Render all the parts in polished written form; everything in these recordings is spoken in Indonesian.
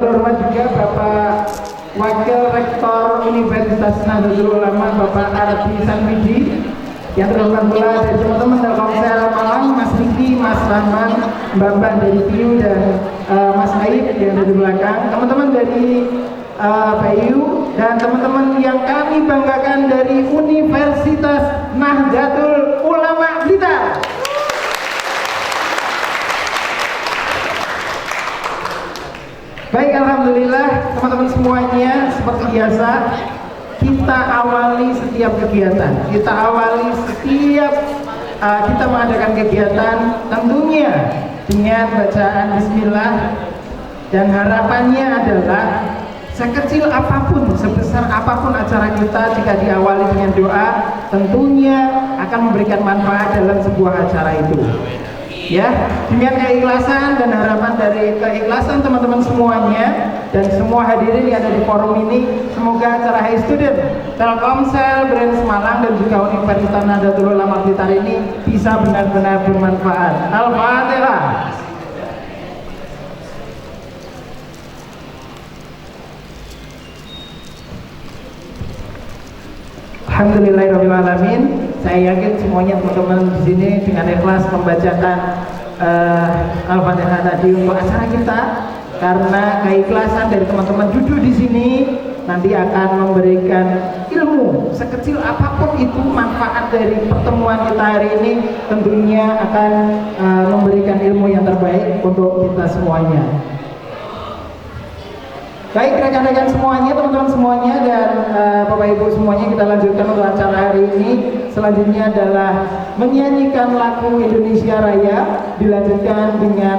Terhormat juga Bapak Wakil Rektor Universitas Nahdlatul Ulama Bapak Ardi Sanwidi, yang terhormat pula dari teman-teman Telkomsel Malang, Mas Niki, Mas Rahman, Mbak dari Piu dan Mas Aib yang ada di belakang, teman-teman dari Bayu dan teman-teman yang kami banggakan dari Universitas Nahdlatul Ulama Blitar. Baik, alhamdulillah teman-teman semuanya, seperti biasa kita awali setiap kegiatan. Kita mengadakan kegiatan tentunya dengan bacaan bismillah, dan harapannya adalah sekecil apapun, sebesar apapun acara kita, jika diawali dengan doa, tentunya akan memberikan manfaat dalam sebuah acara itu. Ya, dengan keikhlasan dan harapan dari keikhlasan teman-teman semuanya dan semua hadirin yang ada di forum ini, semoga acara High Student Telkomsel Brand Malang dan juga Universitas Nahdlatul Ulama Blitar ini bisa benar-benar bermanfaat. Al-Fatihah. Alhamdulillahirrahmanirrahim. Saya yakin semuanya teman-teman di sini dengan ikhlas membacakan Al-Fatihah tadi untuk acara kita, karena keikhlasan dari teman-teman duduk di sini nanti akan memberikan ilmu sekecil apapun itu. Manfaat dari pertemuan kita hari ini tentunya akan memberikan ilmu yang terbaik untuk kita semuanya. Baik rekan-rekan semuanya, teman-teman semuanya, dan Bapak Ibu semuanya, kita lanjutkan untuk acara hari ini. Selanjutnya adalah menyanyikan lagu Indonesia Raya, dilanjutkan dengan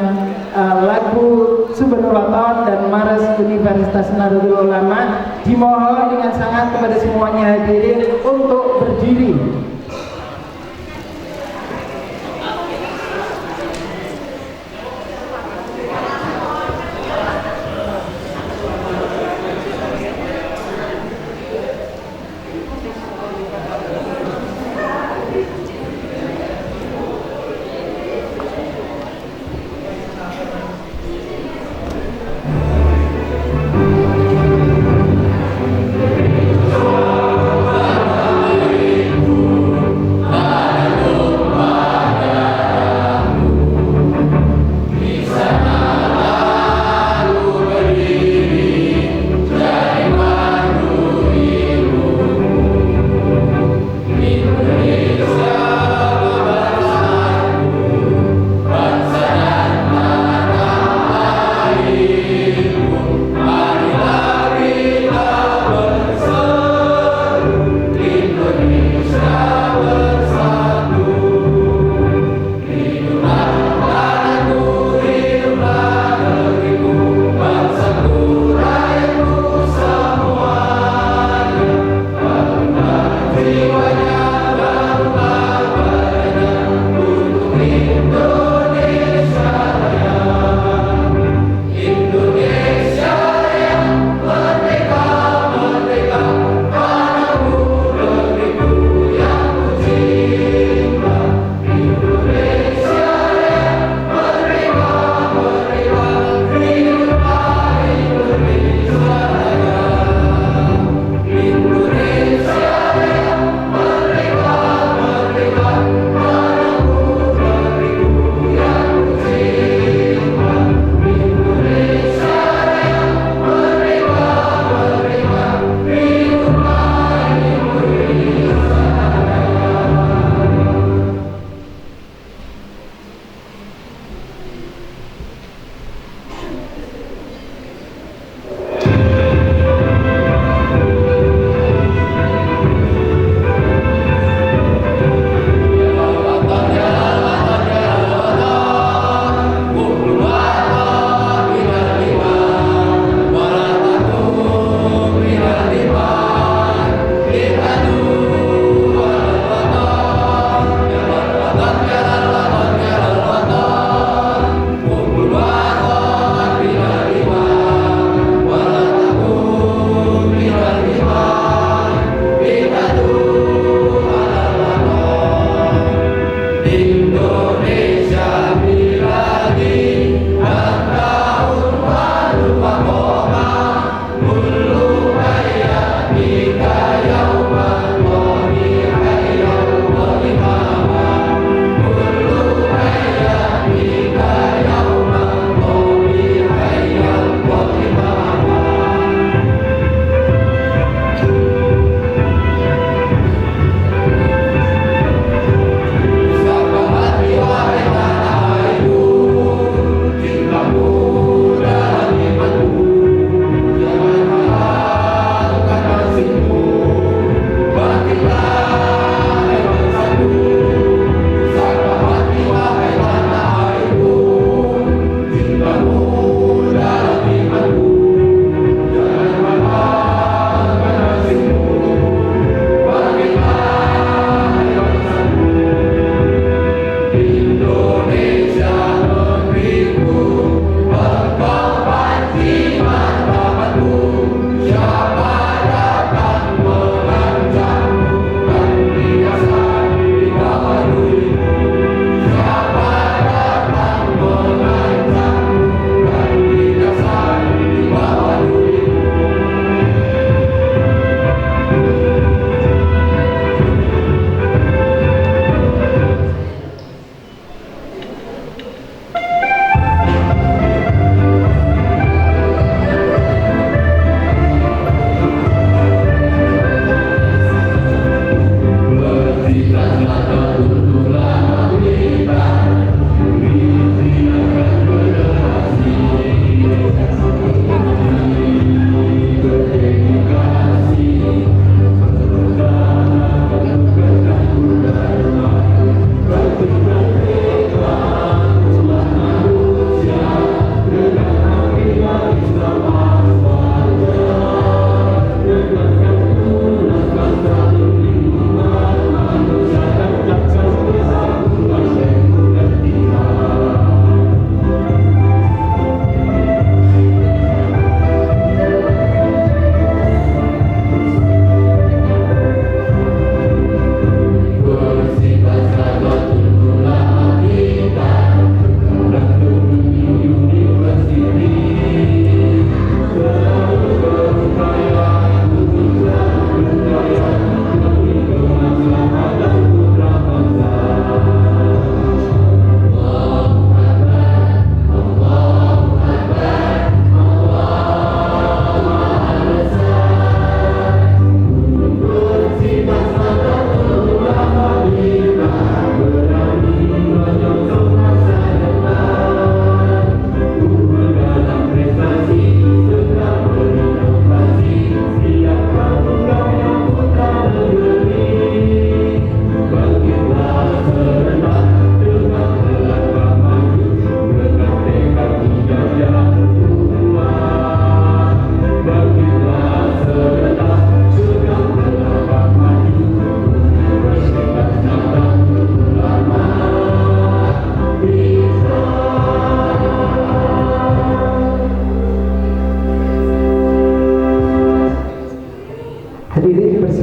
lagu Subhanallah dan Mars Universitas Nahdlatul Ulama. Dimohon dengan sangat kepada semuanya hadirin untuk berdiri.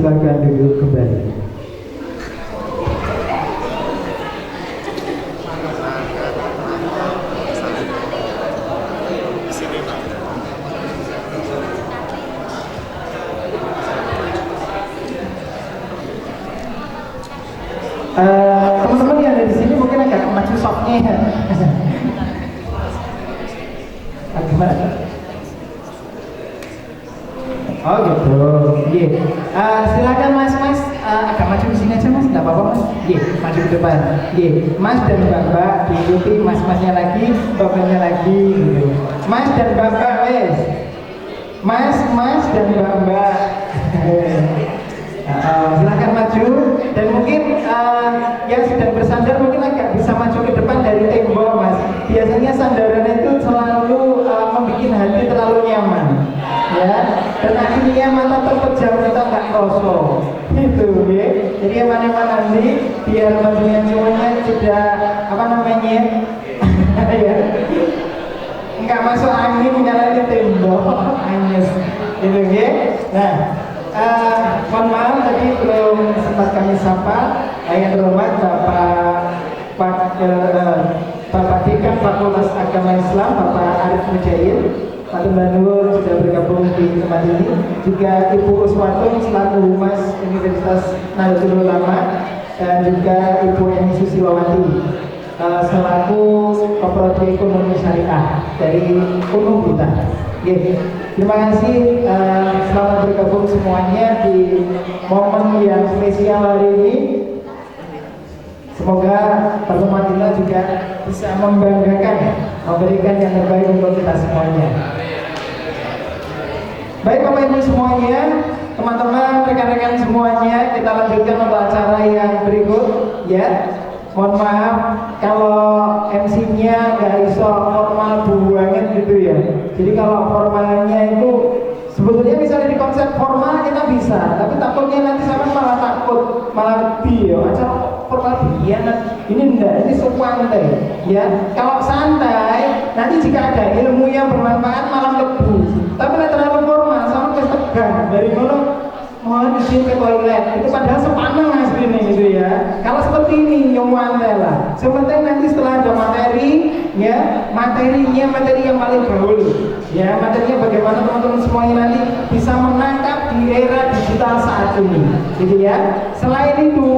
silakan duduk kembali. Teman-teman yang ada di sini mungkin agak maju softnya ya. Oh gitu, silakan mas, agak maju di sini aja mas, nggak apa-apa mas. Maju ke depan. Mas dan bapak diikuti mas-masnya lagi, bapaknya lagi, gitu. Mas dan bapak, mas dan bapak. Silakan maju dan mungkin yang sedang bersandar mungkin agak bisa maju ke depan dari tembok mas. Biasanya sandaran itu selalu membuat hati terlalu nyaman, ya. Dan akhirnya mata terpejam kita nggak kroso, gitu, ya. Jadi yang mana nanti biar majunya semuanya tidak ya, nggak masuk angin nyalain tembok, anyes, gitu, ya. Nah. Mohon maaf tadi belum sempat kami sapa. Yang terhormat Bapak Dekan Fakultas Agama Islam Bapak Arif Mujair, Pak Tumbanur sudah bergabung di tempat ini. Juga Ibu Uswatun selaku Humas Universitas Nahdlatul Ulama dan juga Ibu Eni Susilowati selaku Prodi Ekonomi Syariah dari UNU kita. Terima kasih, selamat bergabung semuanya di momen yang spesial hari ini. Semoga pertemuan kita juga bisa membanggakan, memberikan yang terbaik untuk kita semuanya. Baik Bapak Ibu semuanya, teman-teman, rekan-rekan semuanya, kita lanjutkan untuk acara yang berikut, ya. Mohon maaf kalau MC-nya nggak iso formal banget gitu ya. Jadi kalau formalnya itu sebetulnya misalnya di konsep formal kita bisa, tapi takutnya nanti sama malah takut, malah lebih ya. Acara formal ini enggak, ini santai ya. Kalau santai, nanti jika ada ilmu yang bermanfaat malah lebih. Tapi kalau terlalu formal sama tegang dari mana? Mohon izin ke toilet, itu padahal sepaneng aslinya gitu ya. Kalau seperti ini nyaman lah. Sebenarnya nanti setelah ada materi, ya materi yang paling gaul, ya materinya bagaimana teman-teman semuanya nanti bisa menangkap di era digital saat ini, gitu ya. Selain itu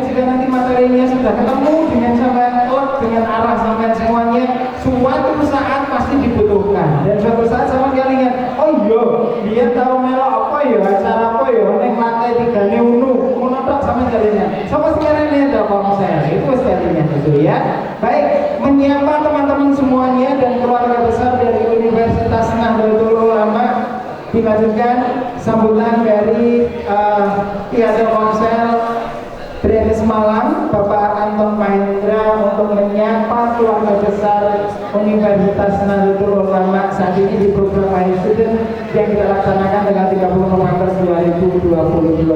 jika nanti materinya sudah ketemu dengan sampai klub, dengan arah sampai semuanya, suatu saat pasti dibutuhkan. Dan suatu saat sama kalian ingat, oh iya, dia tahu melok apa ya, acara apa ya, neng lantai 3 UNU, monotok sama kalian. Sama sekarang ini ada konser, itu sekalian itu ya. Baik, menyapa teman-teman semuanya dan keluarga besar dari Universitas Nahdlatul Ulama, dimajukan sambutan dari pihak Telkomsel Brand Semalam, Bapak Anton Mahendra untuk menyapa keluarga besar Universitas Nahdlatul Ulama saat ini di program High Student yang kita laksanakan dengan 30 November 2022.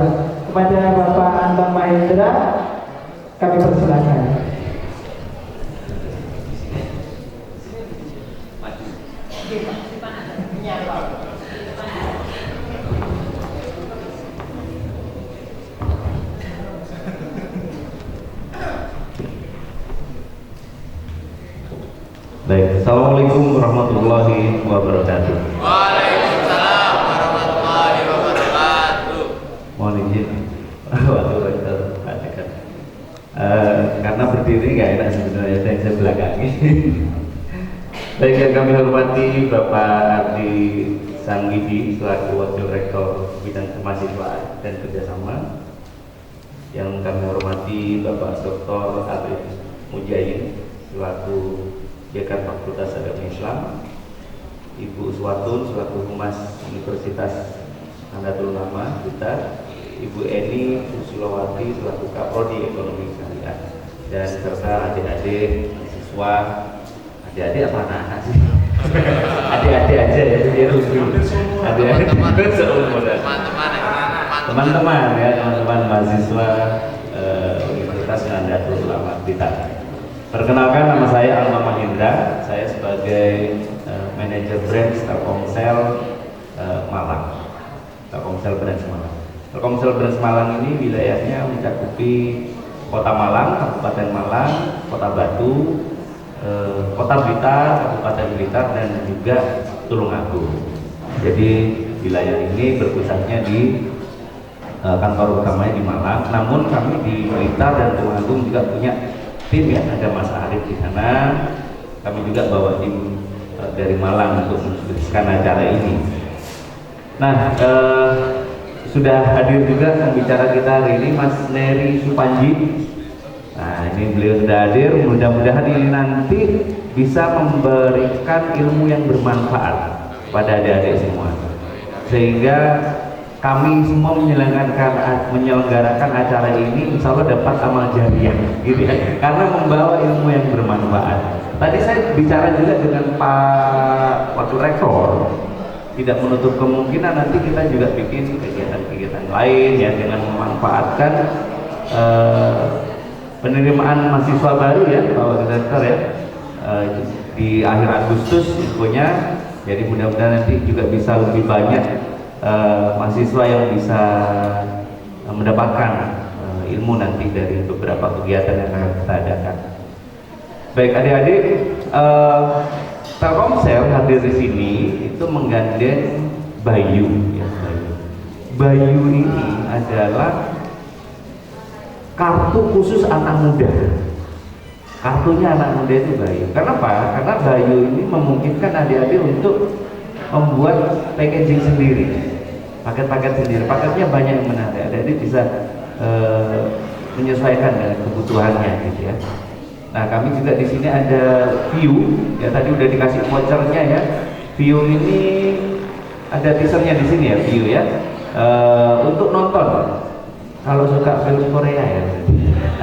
Kepada Bapak Anton Mahendra, kami persilakan. Baik, assalamualaikum warahmatullahi wabarakatuh. Waalaikumsalam warahmatullahi wabarakatuh. Mohon izin, karena berdiri nggak enak sebenarnya, saya belakangi. Baik, yang kami hormati Bapak Ardi Sanggidi selaku Wakil Rektor Bidang Kemahasiswaan dan Kerjasama. Yang kami hormati Bapak Dr. Arif Mujair selaku Dekan Fakultas Agama Islam, Ibu Uswatun selaku Humas Universitas Nahdlatul Ulama kita, Ibu Eni Susilowati selaku Kaprodi Ekonomi Syariah, dan serta adik-adik mahasiswa, adik-adik apa anak sih? Adik-adik aja ya, biar lucu. Adik-adik teman-teman ya, teman-teman mahasiswa Universitas Nahdlatul Ulama kita. Perkenalkan, nama saya Alma Mahendra, saya sebagai manajer brand Telkomsel Malang, Telkomsel Brand Malang. Telkomsel Beras Malang ini wilayahnya mencakupi Kota Malang, Kabupaten Malang, Kota Batu, Kota Blitar, Kabupaten Blitar, dan juga Tulungagung. Jadi wilayah ini berpusatnya di kantor utamanya di Malang. Namun kami di Blitar dan Tulungagung juga punya tim ya, ada Mas Arif di sana. Kami juga bawa tim dari Malang untuk mensukseskan acara ini. Nah, sudah hadir juga pembicara kita hari ini Mas Neri Supanji. Nah, ini beliau sudah hadir. Mudah-mudahan ini nanti bisa memberikan ilmu yang bermanfaat pada adik-adik semua, sehingga kami semua menyelenggarakan acara ini insya Allah dapat amal jariah gitu ya, karena membawa ilmu yang bermanfaat. Tadi saya bicara juga dengan Pak Wakil Rektor, tidak menutup kemungkinan nanti kita juga bikin kegiatan-kegiatan lain ya, dengan memanfaatkan penerimaan mahasiswa baru ya Pak Wakil Rektor ya, di akhir Agustus infonya. Jadi mudah-mudahan nanti juga bisa lebih banyak mahasiswa yang bisa mendapatkan ilmu nanti dari beberapa kegiatan yang akan kita adakan. Baik adik-adik, Telkomsel hadir di sini itu menggandeng Bayu ya, Bayu ini adalah kartu khusus anak muda. Kartunya anak muda itu Bayu. Kenapa? Karena Bayu ini memungkinkan adik-adik untuk membuat packaging sendiri, paket-paket sendiri. Paketnya banyak yang menarik. Adik-adik bisa menyesuaikan dengan kebutuhannya gitu ya. Nah, kami juga di sini ada View ya, tadi udah dikasih vouchernya ya. View ini ada teasernya di sini ya, View ya. Untuk nonton kalau suka film Korea ya.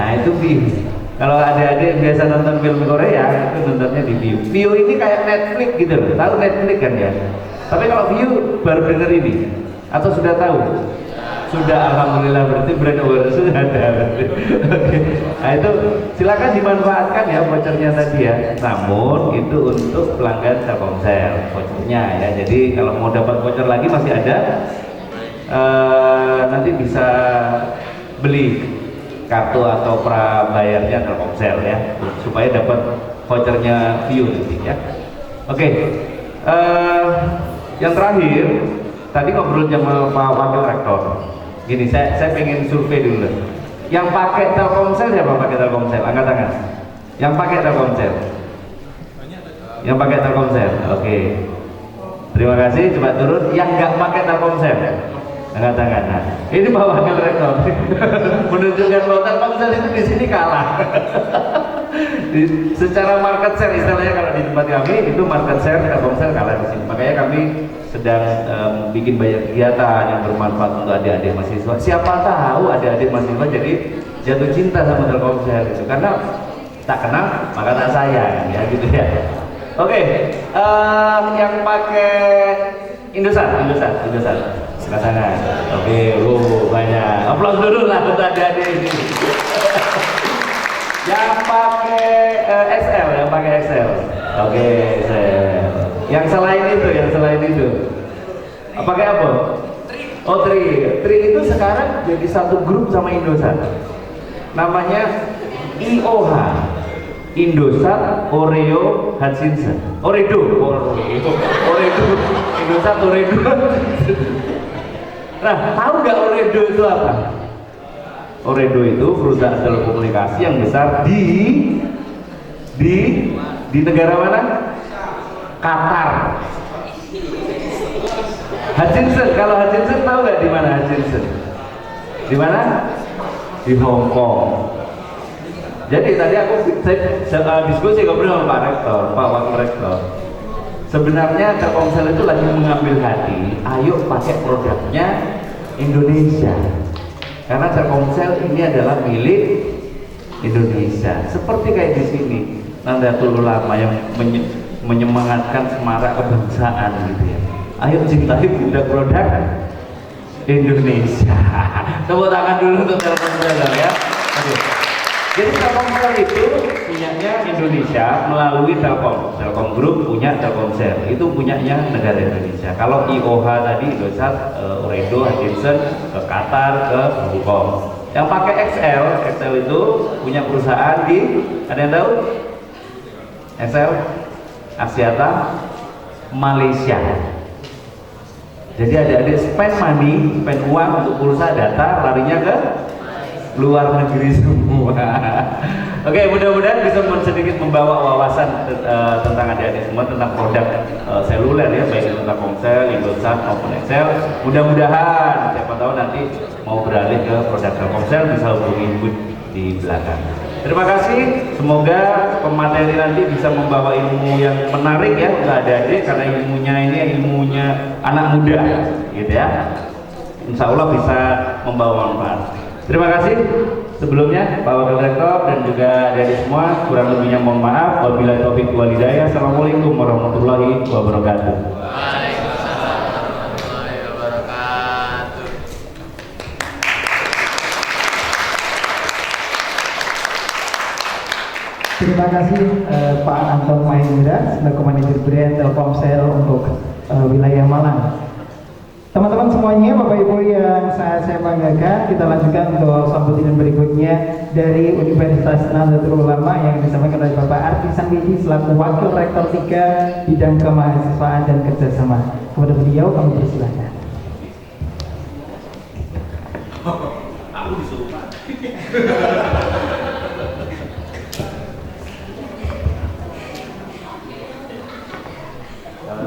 Nah, itu View. Kalau adik-adik biasa nonton film Korea, itu nontonnya di View. View ini kayak Netflix gitu loh. Tahu Netflix kan ya? Tapi kalau View baru denger ini atau sudah tahu? Sudah, alhamdulillah, berarti brand awareness sudah ada. Oke. Nah, itu silakan dimanfaatkan ya vouchernya tadi ya. Namun itu untuk pelanggan Telkomsel vouchernya ya. Jadi kalau mau dapat voucher lagi masih ada. Nanti bisa beli kartu atau prabayarnya Telkomsel ya, supaya dapat vouchernya View nanti ya. Oke. Yang terakhir tadi ngobrol sama Pak Wakil Rektor. Gini, saya pengen survei dulu. Yang pakai Telkomsel siapa pakai Telkomsel? Angkat tangan. Yang pakai Telkomsel. Yang pakai Telkomsel. Oke. Terima kasih. Coba turun. Yang nggak pakai Telkomsel. Angkat tangan. Nah, ini Pak Wakil Rektor menunjukkan bahwa Telkomsel itu di sini kalah. Secara market share istilahnya kalau di tempat kami itu market share Telkomsel kalah di sini. Makanya kami sedang bikin banyak kegiatan yang bermanfaat untuk adik-adik mahasiswa. Siapa tahu adik-adik mahasiswa jadi jatuh cinta sama Telkomsel itu, karena tak kenal maka tak sayang ya gitu ya. Oke, yang pakai Indosat. Angkat tangan. Oke, banyak. Aplaus dulu lah untuk adik-adik ini. Yang pakai XL. Oke, XL. Yang selain itu. Pakai apa? Oh, Tri itu sekarang jadi satu grup sama Indosat. Namanya IOH. Indosat, Oreo, Hutchinson. Oredo. Indosat, Oredo. Nah, tahu nggak Oredo itu apa? Oredo itu perusahaan telekomunikasi yang besar di negara mana? Qatar. Hutchinson, kalau Hutchinson tahu nggak di mana Hutchinson? Di mana? Di Hong Kong. Jadi tadi saya diskusi ngobrol sama Pak Wakil Rektor. Sebenarnya Telkomsel itu lagi mengambil hati, ayo pakai produknya Indonesia. Karena Telkomsel ini adalah milik Indonesia. Seperti kayak di sini, Nahdlatul Ulama yang menyemangatkan semarak kebangsaan gitu ya. Ayo cintai produk Indonesia. Tepuk tangan dulu untuk Telkomsel ya. Oke. Jadi Telkomsel itu punyanya Indonesia melalui Telkom Group punya Telkomsel, itu punyanya negara Indonesia. Kalau IOH tadi Indosat, Ooredoo, Hutchison ke Qatar, ke Hongkong. Yang pakai XL itu punya perusahaan di, ada yang tahu? XL Axiata Malaysia. Jadi adik-adik spend money, spend uang untuk pulsa data, larinya ke luar negeri semua. Oke, mudah-mudahan bisa sedikit membawa wawasan tentang adik-adik semua tentang produk seluler ya, baik itu Telkomsel, Indosat maupun Excel. Mudah-mudahan siapa tahu nanti mau beralih ke produk Telkomsel bisa hubungi Bud di belakang. Terima kasih, semoga pemateri nanti bisa membawa ilmu yang menarik ya untuk adik-adik, karena ilmunya ini ilmunya anak muda gitu ya. Insya Allah bisa membawa manfaat. Terima kasih sebelumnya Pak Wakil Rektor dan juga adik-adik semua, kurang lebihnya mohon maaf. Wabillahi taufiq wal hidayah. Assalamualaikum warahmatullahi wabarakatuh. Waalaikumsalam warahmatullahi wabarakatuh. Terima kasih Pak Anton Mahendra selaku manajer brand Telkomsel untuk wilayah Malang. Teman-teman semuanya, Bapak Ibu yang saya banggakan, kita lanjutkan untuk sambutan berikutnya dari Universitas Nahdlatul Ulama yang disampaikan oleh Bapak Arfi Sanggigi selaku Wakil Rektor 3 Bidang Kemahasiswaan dan Kerjasama. Kepada beliau kami persilahkan. Aku disuruh Pak.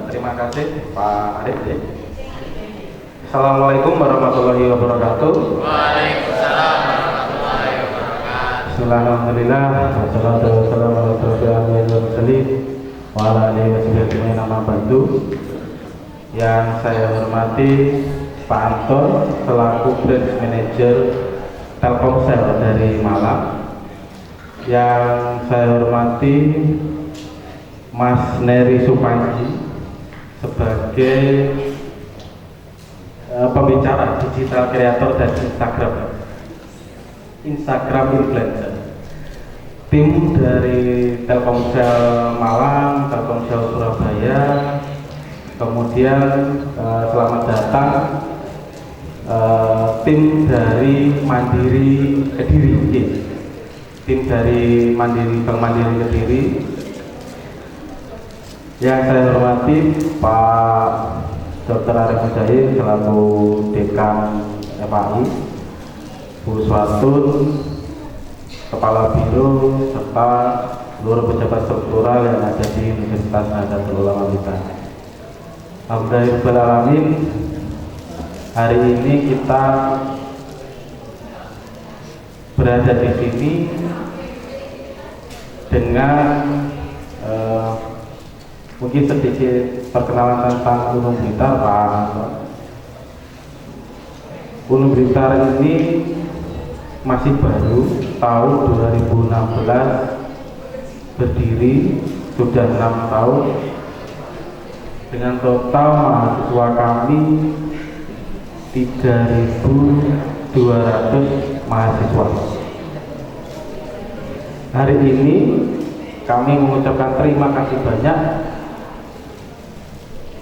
Terima kasih Pak Arif ya. Assalamualaikum warahmatullahi wabarakatuh. Waalaikumsalam warahmatullahi wabarakatuh. Bismillahirrahmanirrahim. Wassalatu wassalamu ala rasulillah wa ala alihi washabihi nama bantu. Yang saya hormati Pak Anton selaku brand manager Telkomsel dari Malang. Yang saya hormati Mas Neri Supanji sebagai pembicara digital kreator dan Instagram influencer. Tim dari Telkomsel Malang, Telkomsel Surabaya, kemudian selamat datang tim dari Mandiri Kediri, tim dari Bank Mandiri Kediri. Yang saya hormati Pak Dr. Arif Mujahid selaku Dekan FAI, Bu Swatun, Kepala Biro, serta seluruh pejabat struktural yang ada di Universitas Nahdlatul Ulama kita. Alhamdulillahirrahmanirrahim. Hari ini kita berada di sini dengan mungkin sedikit perkenalan tentang Gunung Blitar, Pak. Gunung Blitar ini masih baru, tahun 2016 berdiri, sudah 6 tahun dengan total mahasiswa kami 3.200 mahasiswa. Hari ini kami mengucapkan terima kasih banyak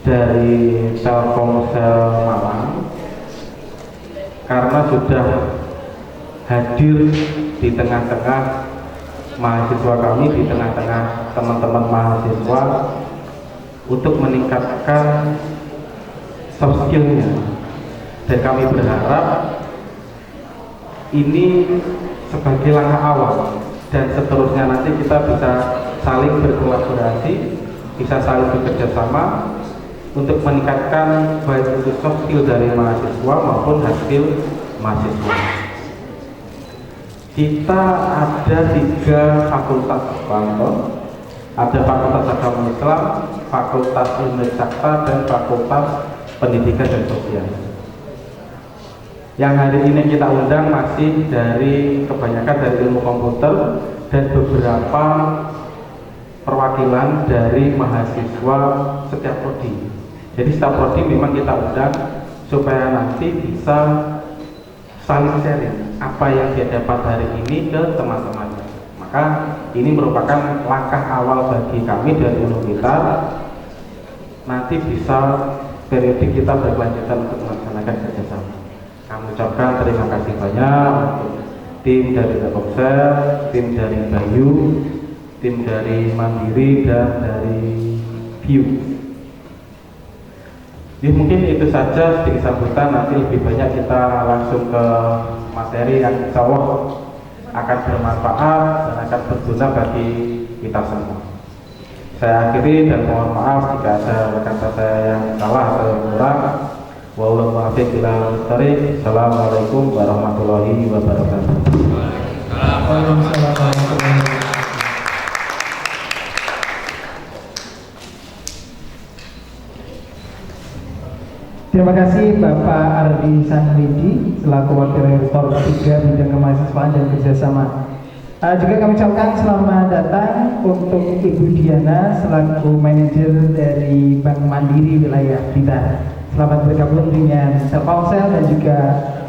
dari Telkomsel Malang karena sudah hadir di tengah-tengah mahasiswa kami, di tengah-tengah teman-teman mahasiswa untuk meningkatkan soft skill-nya. Dan kami berharap ini sebagai langkah awal dan seterusnya nanti kita bisa saling berkolaborasi, bisa saling bekerja sama untuk meningkatkan baik itu soft skill dari mahasiswa maupun hard skill mahasiswa. Kita ada 3 fakultas, ada Fakultas Agama Islam, Fakultas Ilmu Sakta, dan Fakultas Pendidikan dan Sosial. Yang hari ini kita undang masih kebanyakan dari ilmu komputer dan beberapa perwakilan dari mahasiswa setiap prodi. Jadi setiap prodi memang kita undang supaya nanti bisa saling sharing apa yang dia dapat hari ini ke teman-temannya. Maka ini merupakan langkah awal bagi kami dari Unumita nanti bisa periode kita berkelanjutan untuk melaksanakan kerjasama. Kami ucapkan terima kasih banyak untuk tim dari Telkomsel, tim dari Bayu, tim dari Mandiri dan dari View. Jadi mungkin itu saja sedikit sambutan, nanti lebih banyak kita langsung ke materi yang insya Allah akan bermanfaat dan akan berguna bagi kita semua. Saya akhiri dan mohon maaf jika ada kata saya yang salah atau yang kurang. Wallahu muwaffiq ila thoriq. Assalamualaikum warahmatullahi wabarakatuh. Waalaikumsalam warahmatullahi wabarakatuh. Terima kasih Bapak Ardi Sanwidi selaku Wakil Rektor 3 Bidang Kemahasiswaan dan Kerjasama. Juga kami ucapkan selamat datang untuk Ibu Diana selaku manajer dari Bank Mandiri Wilayah Blitar. Selamat bergabung dengan Telkomsel dan juga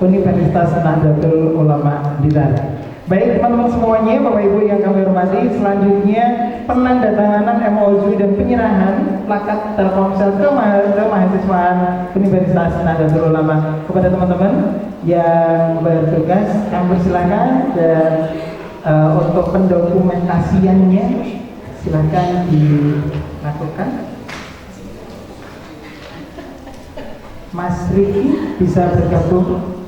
Universitas Nahdlatul Ulama Blitar. Baik teman-teman semuanya, Bapak Ibu yang kami hormati, selanjutnya penandatanganan MOU dan penyerahan plakat Telkomsel ke mahasiswaan Universitas Nahdlatul Ulama kepada teman-teman yang bertugas. Kami persilakan dan untuk pendokumentasiannya silakan dilakukan. Mas Riki bisa bergabung.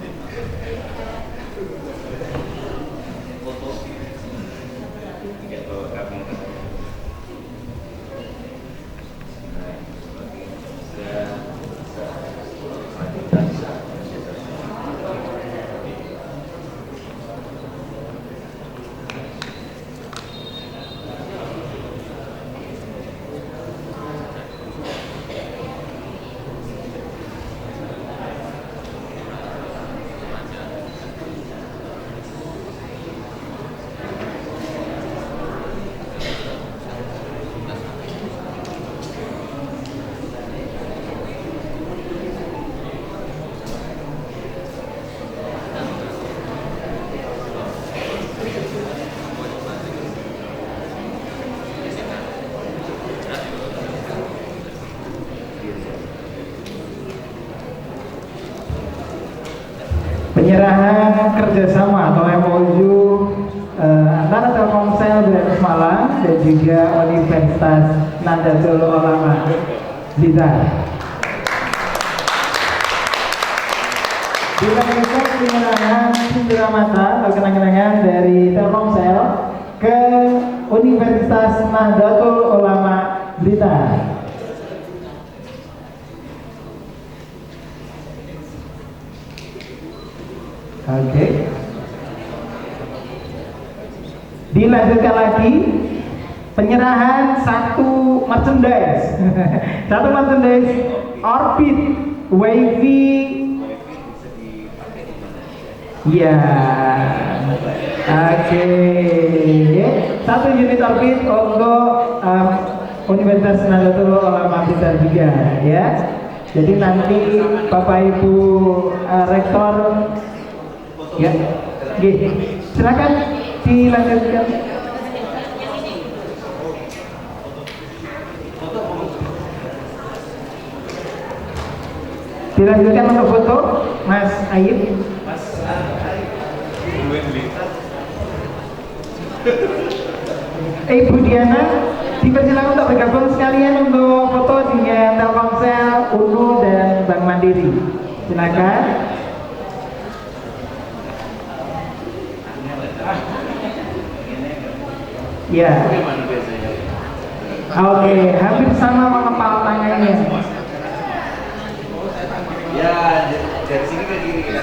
Penyerahan kerjasama atau MOU antara Telkomsel Blitar Malang dan juga Universitas Nahdlatul Ulama Blitar. Dilanjutkan penyerahan cindera mata atau kenang-kenangan dari Telkomsel ke Universitas Nahdlatul Ulama Blitar. Oke. Dilanjutkan lagi penyerahan satu merchandise Orbit Wavy. Ya. Oke. Satu unit Orbit untuk Universitas Nahdlatul Ulama Blitar juga ya. Jadi nanti Bapak Ibu Rektor ya, silakan dilanjutkan. Dilanjutkan untuk foto, Mas Ayib. Ibu Diana, dipersilakan untuk bergabung sekalian untuk foto dengan Telkomsel, UNU dan Bank Mandiri. Silakan. Ya. Oke, hampir sama mengepal tangannya. Ya, dari sini ke kiri kita.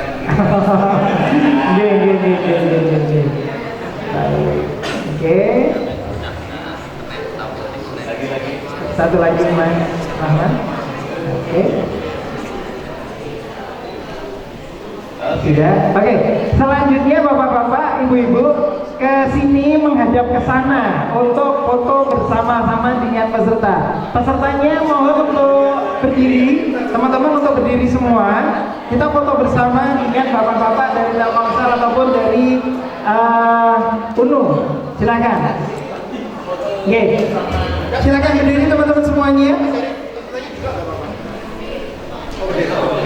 Oke. Lagi. Satu lagi Mas Rahman. Oke. Sudah. Oke. Selanjutnya Bapak-bapak, Ibu-ibu ke sini menghadap ke sana untuk foto bersama-sama dengan peserta. Pesertanya mohon untuk berdiri, teman-teman untuk berdiri semua. Kita foto bersama, ingat bapak-bapak dari Telkomsel ataupun dari UNU. Silakan. Oke. Silakan berdiri teman-teman semuanya.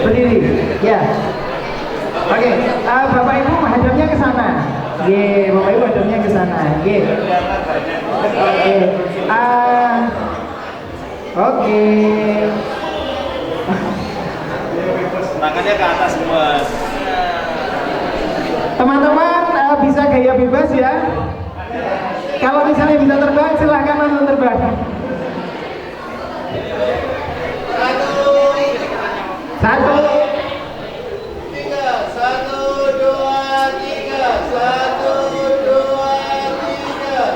Berdiri. Ya. Oke. Bapak Ibu menghadapnya ke sana. Bapak Ibu hadapnya ke sana. Oke. Oke. Tangannya ke atas semua. Teman-teman bisa gaya bebas ya. Kalau misalnya bisa terbang, silahkan langsung terbang. Satu. Tiga, satu, dua, tiga, satu, dua, tiga.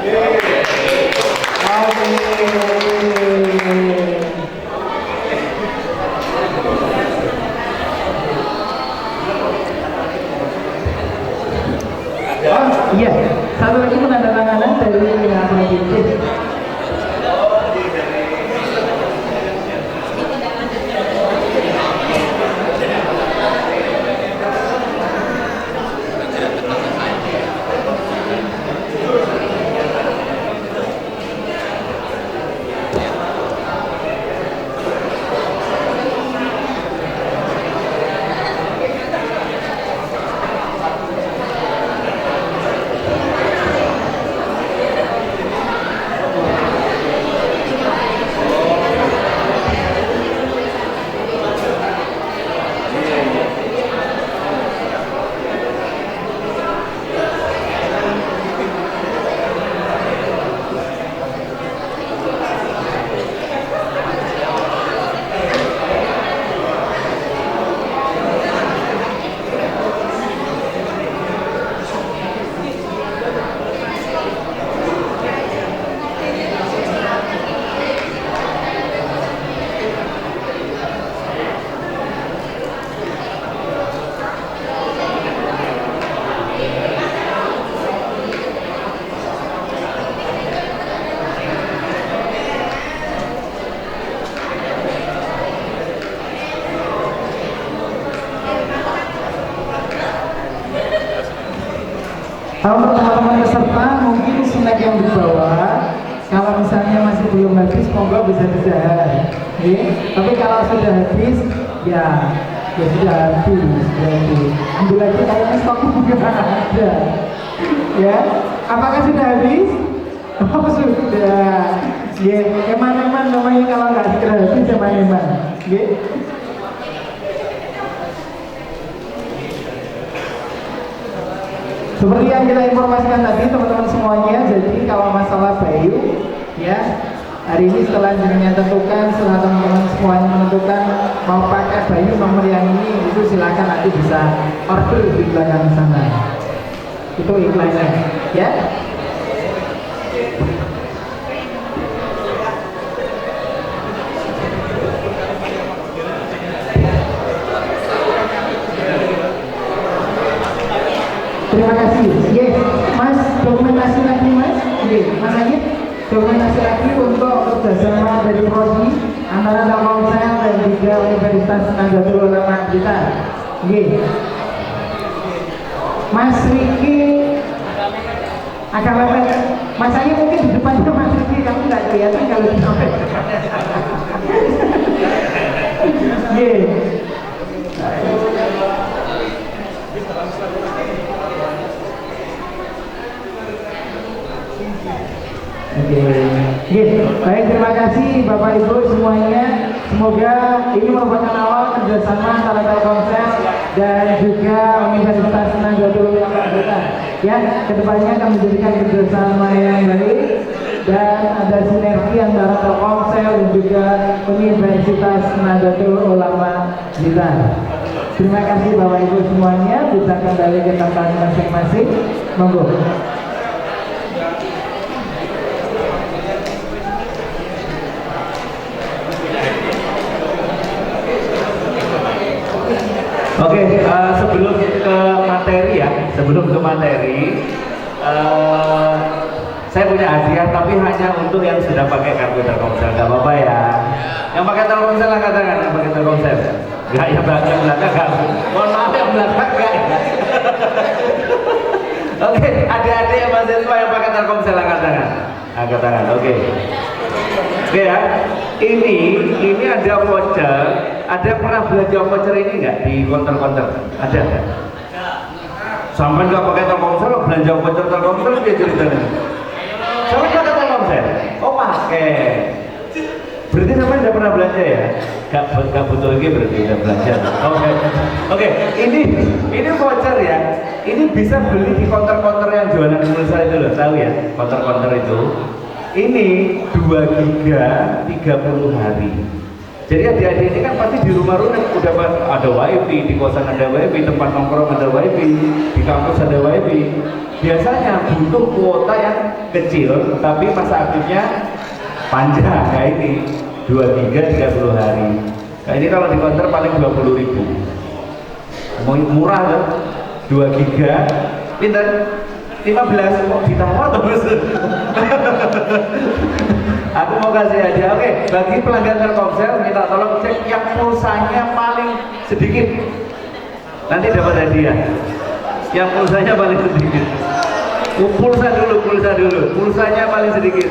Oh iya, satu lagi penandatanganan dari pihak penyidik. Untuk teman-teman peserta mungkin snack yang di bawah, kalau misalnya masih belum habis, monggo bisa ditahan. Tapi kalau sudah habis, ya sudah habis. Jadi ambil lagi, kayaknya stok juga ada. Ya, apakah sudah habis? Oh sudah. Eman-eman namanya kalau nggak segera habis, eman-eman. Seperti yang kita informasikan tadi teman-teman semuanya, jadi kalau masalah Bayu ya, hari ini setelah jenengan tentukan, setelah teman-teman semuanya menentukan mau pakai Bayu nomor yang ini, itu silakan nanti bisa order di belakang sana. Itu iklannya ya. Terima kasih. Mas, dokumentasi lagi Mas. Mas Agit, dokumentasi lagi untuk kerjasama dari Prodi antara Telkomsel dan juga Universitas Nahdlatul Ulama kita. Mas Riki agak mepet. Mas Agit mungkin di depannya Mas Riki, kamu nggak kelihatan kalau di sampai. Baik, terima kasih Bapak Ibu semuanya. Semoga ini merupakan awal kerjasama antara Telkomsel dan juga Universitas Nahdlatul Ulama kita. Ya, kedepannya akan menjadikan kerjasama yang baik dan ada sinergi antara Telkomsel dan juga Universitas Nahdlatul Ulama kita. Terima kasih Bapak Ibu semuanya. Bisa kembali ke tempat masing-masing. Monggo. Oke, sebelum ke materi ya, saya punya hadiah tapi hanya untuk yang sudah pakai kartu Telkomsel, nggak apa-apa ya. Yang pakai Telkomsel angkat tangan, yang pakai Telkomsel. Nggak, yang belakang nggak. Mohon maaf yang belakang enggak ya. Oke, adik-adik yang mahasiswa yang pakai Telkomsel angkat tangan. Angkat tangan, oke. Oke ya, ini ada voucher. Ada pernah belanja voucher ini enggak di counter-counter? Ada? Sampai nggak pakai Telkomsel, belanja voucher Telkomsel dia ceritanya. Sampai pakai Telkomsel? Oh pakai. Berarti sampai nggak pernah belanja ya? Gak butuh lagi berarti udah belanja. Oke. Ini voucher ya. Ini bisa beli di counter-counter yang jualan pulsa itu loh, tahu ya? Counter-counter itu. Ini 2 giga 30 hari. Jadi adik-adik ini kan pasti di rumah-rumah udah ada wifi, di kosan ada wifi, tempat nongkrong ada wifi, di kampus ada wifi. Biasanya butuh kuota yang kecil, tapi masa aktifnya panjang. Kayak ini 2 giga 30 hari. Nah ini kalau di counter paling 20.000. Murah kan? 2 giga, pinter 15 kok ditawar terus. Aku mau kasih hadiah. Oke, bagi pelanggan Telkomsel minta tolong cek yang pulsanya paling sedikit. Nanti dapat hadiah. Yang pulsanya paling sedikit. Pulsa dulu. Pulsanya paling sedikit.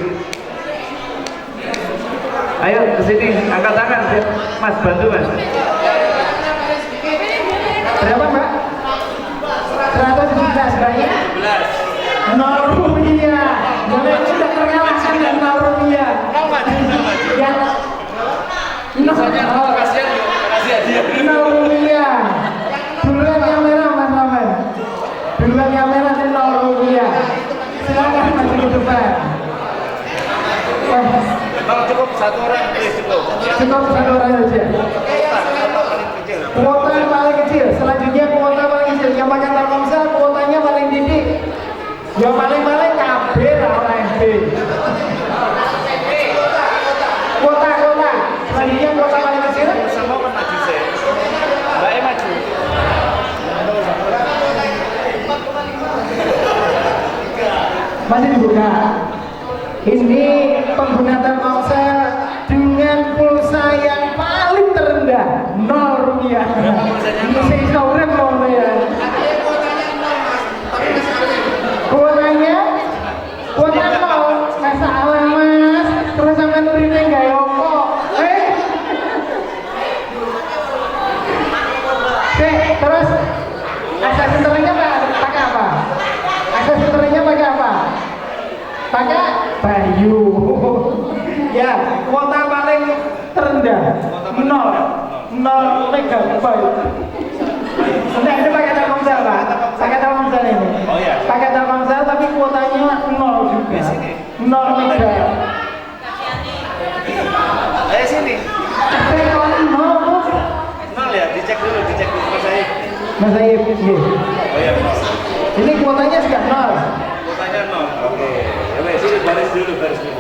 Ayo ke sini, angkat tangan, Mas, bantu Mas. Berapa Mbak? 100 juta sebanyak? 0 rupiah. Boleh sudah terkalahkan dan 0 rupiah. Yang Misalnya kasih hadiah. 0 rupiah. Duluan yang merah Mas Roman. Duluan yang merah dan 0 rupiah. Silakan maju ke depan. Kalau cukup 1 orang, cukup. Cukup 1 orang saja. Kuota yang paling kecil. Selanjutnya kuota paling kecil. Yang pakai Telkomsel kuotanya paling tinggi. Yang paling KB orang SD. Kuota. Selanjutnya kuota paling kecil. Sama kan maju saya. Mbak maju. Masih dibuka. Ini pengguna Telkomsel dengan pulsa yang paling terendah 0 rupiah. Ini saya sore mau ya. Kuotanya 0, masalah Mas. Terus sampai nurinnya nggak yopo. Terus akses senternya pakai apa? Akses senternya pakai apa? Pakai Bayu. Ya, kuota paling terendah 0 megabyte. Nah, ini pakai Telkomsel Pak. Pakai Telkomsel ini. Oh ya. Pakai Telkomsel tapi kuotanya 0 juga. 0 mega. Ayo sini. Tapi kalau 0 0 ya, dicek dulu Mas Aib. Mas Aib, iya. Oh ya, 0. Ini kuotanya juga 0. Kuotanya 0. Oke. Oke, sini baris dulu.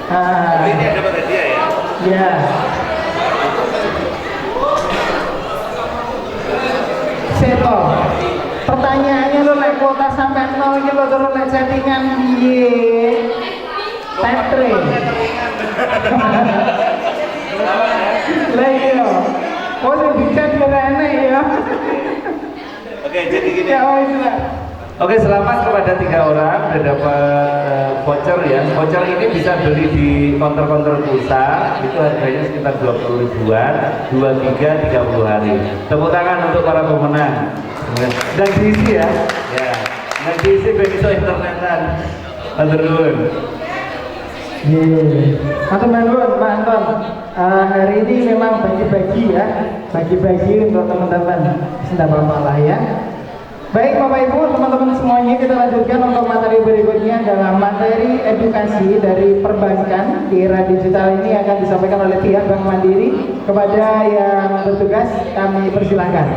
Ah, Ini yang dapat hadiah ya. ya. Seto. Pertanyaannya lo naik kuota sampai 0 gitu terus naik settingan piye? Tetre. Lah iya. Oh, bisa direne ya. Oke, jadi gini. Ya, oh itu lah. Oke, selamat kepada 3 orang sudah dapat voucher ya. Voucher ini bisa beli di counter-counter pulsa. Itu harganya sekitar 20 ribuan, 2 giga 30 hari. Tepuk tangan untuk para pemenang. Dan diisi ya. Ya. Dan diisi begitu internetan. Underwood. Pak Anton, hari ini memang bagi-bagi ya, bagi-bagi untuk teman-teman. Tidak apa-apa lah ya. Baik Bapak Ibu, teman-teman semuanya, kita lanjutkan untuk materi berikutnya dalam materi edukasi dari perbankan di era digital ini akan disampaikan oleh pihak Bank Mandiri. Kepada yang bertugas kami persilahkan.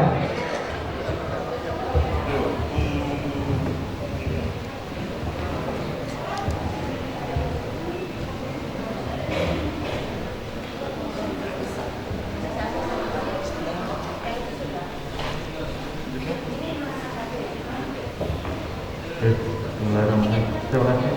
Terima kasih.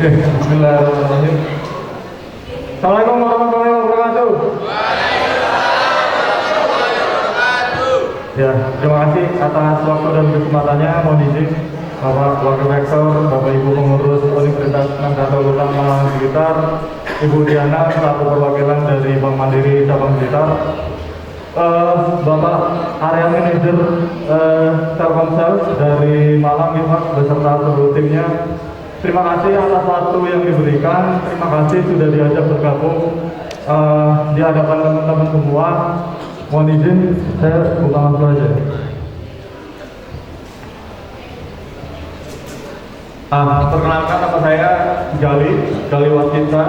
Oke, bismillahirrahmanirrahim. Assalamualaikum warahmatullahi wabarakatuh. Ya, terima kasih atas waktu dan kesempatannya. Mohon izin Bapak Wakil Rektor, Bapak Ibu Pengurus Universitas Nahdlatul Ulama Malang Blitar, Ibu Diana selaku perwakilan dari Bank Mandiri Cabang Blitar, Bapak Area Manager Telkomsel dari Malang Pak beserta seluruh timnya. Terima kasih atas waktu yang diberikan. Terima kasih sudah diajak bergabung di hadapan teman-teman semua. Mohon izin saya buka langsung aja. Perkenalkan nama saya Gali Waskita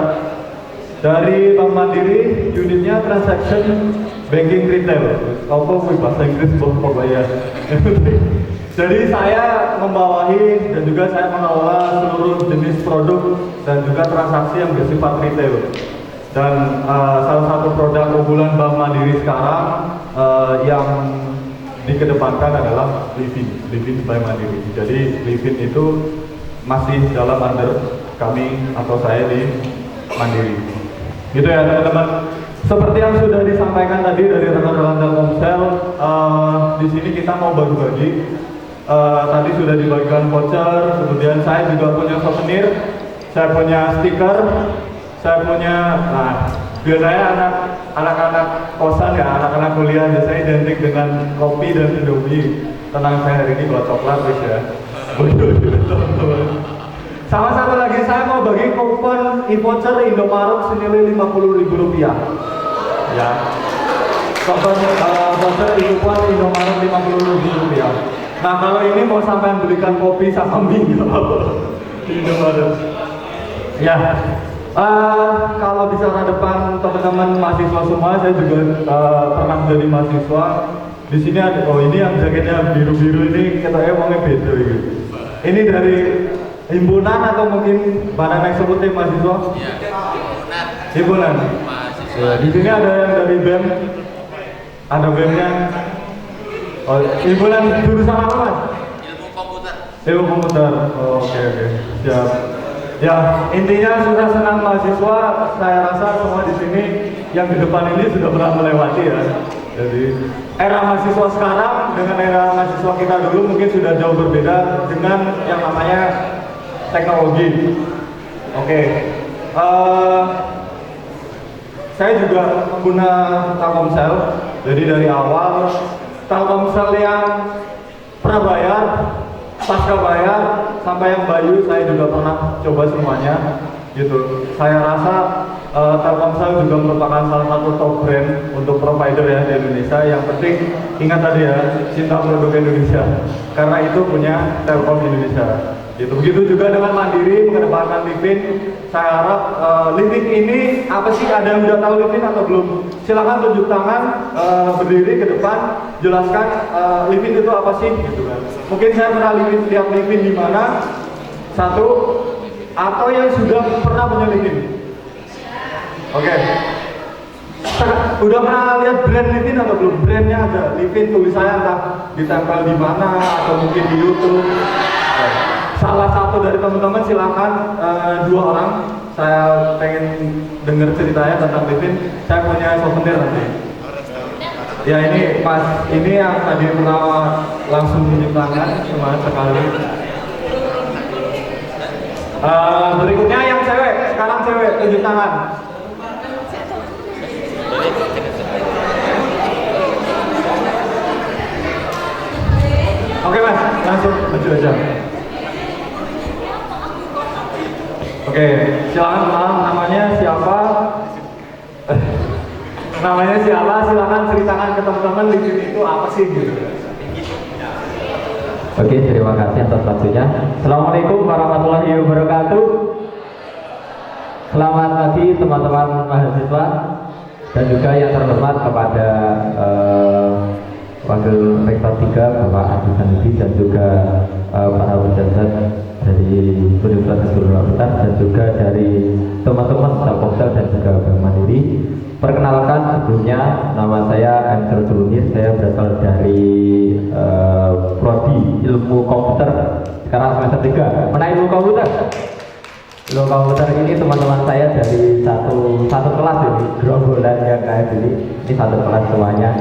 dari Bank Mandiri, unitnya Transaction Banking Retail. Apa bahasa Inggris pokoknya. Jadi saya membawahi dan juga saya mengelola seluruh jenis produk dan juga transaksi yang bersifat retail. Dan salah satu produk unggulan Bank Mandiri sekarang yang dikedepankan adalah Livin by Mandiri. Jadi Livin itu masih dalam under kami atau saya di Mandiri. Gitu ya teman-teman. Seperti yang sudah disampaikan tadi dari rekan-rekan Telkomsel, di sini kita mau bagi-bagi. Tadi sudah dibagikan voucher, kemudian saya juga punya souvenir, saya punya stiker, saya punya, biasanya anak-anak kosan ya, anak-anak kuliah biasanya identik dengan kopi dan Indomie. Tenang, saya hari ini buat coklat guys ya. Sama satu lagi saya mau bagi kupon e-voucher Indomaret senilai Rp50.000 ya. Kupon voucher e-kupon Indomaret Rp50.000. Nah kalau ini mau sampai belikan kopi sama mie di Indomaret. Ya. Kalau bicara depan teman-teman mahasiswa semua, saya juga pernah menjadi mahasiswa. Di sini ada, ini yang jaketnya biru-biru ini katanya emangnya beda gitu. Ini dari himpunan atau mungkin badan eksekutif mahasiswa? Iya, himpunan. Ya, di sini ada yang dari BEM, ada BEM-nya. Oh, himpunan jurusan apa mas? Ilmu komputer. Ilmu komputer. Oh, oke. Siap. Ya, intinya sudah senang mahasiswa. Saya rasa semua di sini yang di depan ini sudah pernah melewati ya. Jadi era mahasiswa sekarang dengan era mahasiswa kita dulu mungkin sudah jauh berbeda dengan yang namanya teknologi. Oke. Saya juga pengguna Telkomsel. Jadi dari awal Telkomsel yang prabayar, pasca bayar, sampai yang Bayu saya juga pernah coba semuanya. Gitu. Saya rasa Telkomsel juga merupakan salah satu top brand untuk provider ya di Indonesia. Yang penting ingat tadi ya, cinta produk Indonesia. Karena itu punya Telkom Indonesia. Gitu. Begitu juga dengan Mandiri mengedepankan Livin. Saya harap Livin ini apa sih? Ada yang udah tahu Livin atau belum? Silakan tunjuk tangan, berdiri ke depan, jelaskan Livin itu apa sih? Gitu kan. Mungkin saya pernah lihat Livin di mana? Satu, atau yang sudah pernah punya Livin. Oke. Udah pernah lihat brand Livin atau belum? Brandnya ada Livin, tulisannya entah ditempel di mana atau mungkin di YouTube. Salah satu dari teman-teman silakan, 2 orang. Saya pengen dengar ceritanya tentang Livin. Saya punya souvenir nanti. Ya ini Mas, ini yang tadi pernah langsung tunjuk tangan, semangat sekali. Berikutnya yang cewek, sekarang cewek tunjuk tangan. Oke mas, langsung maju aja. Oke, silakan kenalan namanya siapa? Namanya siapa? Silakan ceritakan ke teman-teman Livin itu apa sih gitu. Oke, terima kasih atas waktunya. Assalamualaikum warahmatullahi wabarakatuh. Selamat pagi teman-teman mahasiswa dan juga yang terhormat kepada Wakil Rektor 3 Bapak Adi Sanidi dan juga para penjabat dari Universitas Nahdlatul dan juga dari teman-teman Telkomsel dan juga Bank Mandiri. Perkenalkan sebelumnya, nama saya M. Serjulunir, saya berasal dari Prodi Ilmu Komputer, sekarang semester 3. Mana ilmu komputer? Lo komputer ini teman-teman saya dari satu kelas ini, gerombolan yang kayak ini satu kelas semuanya.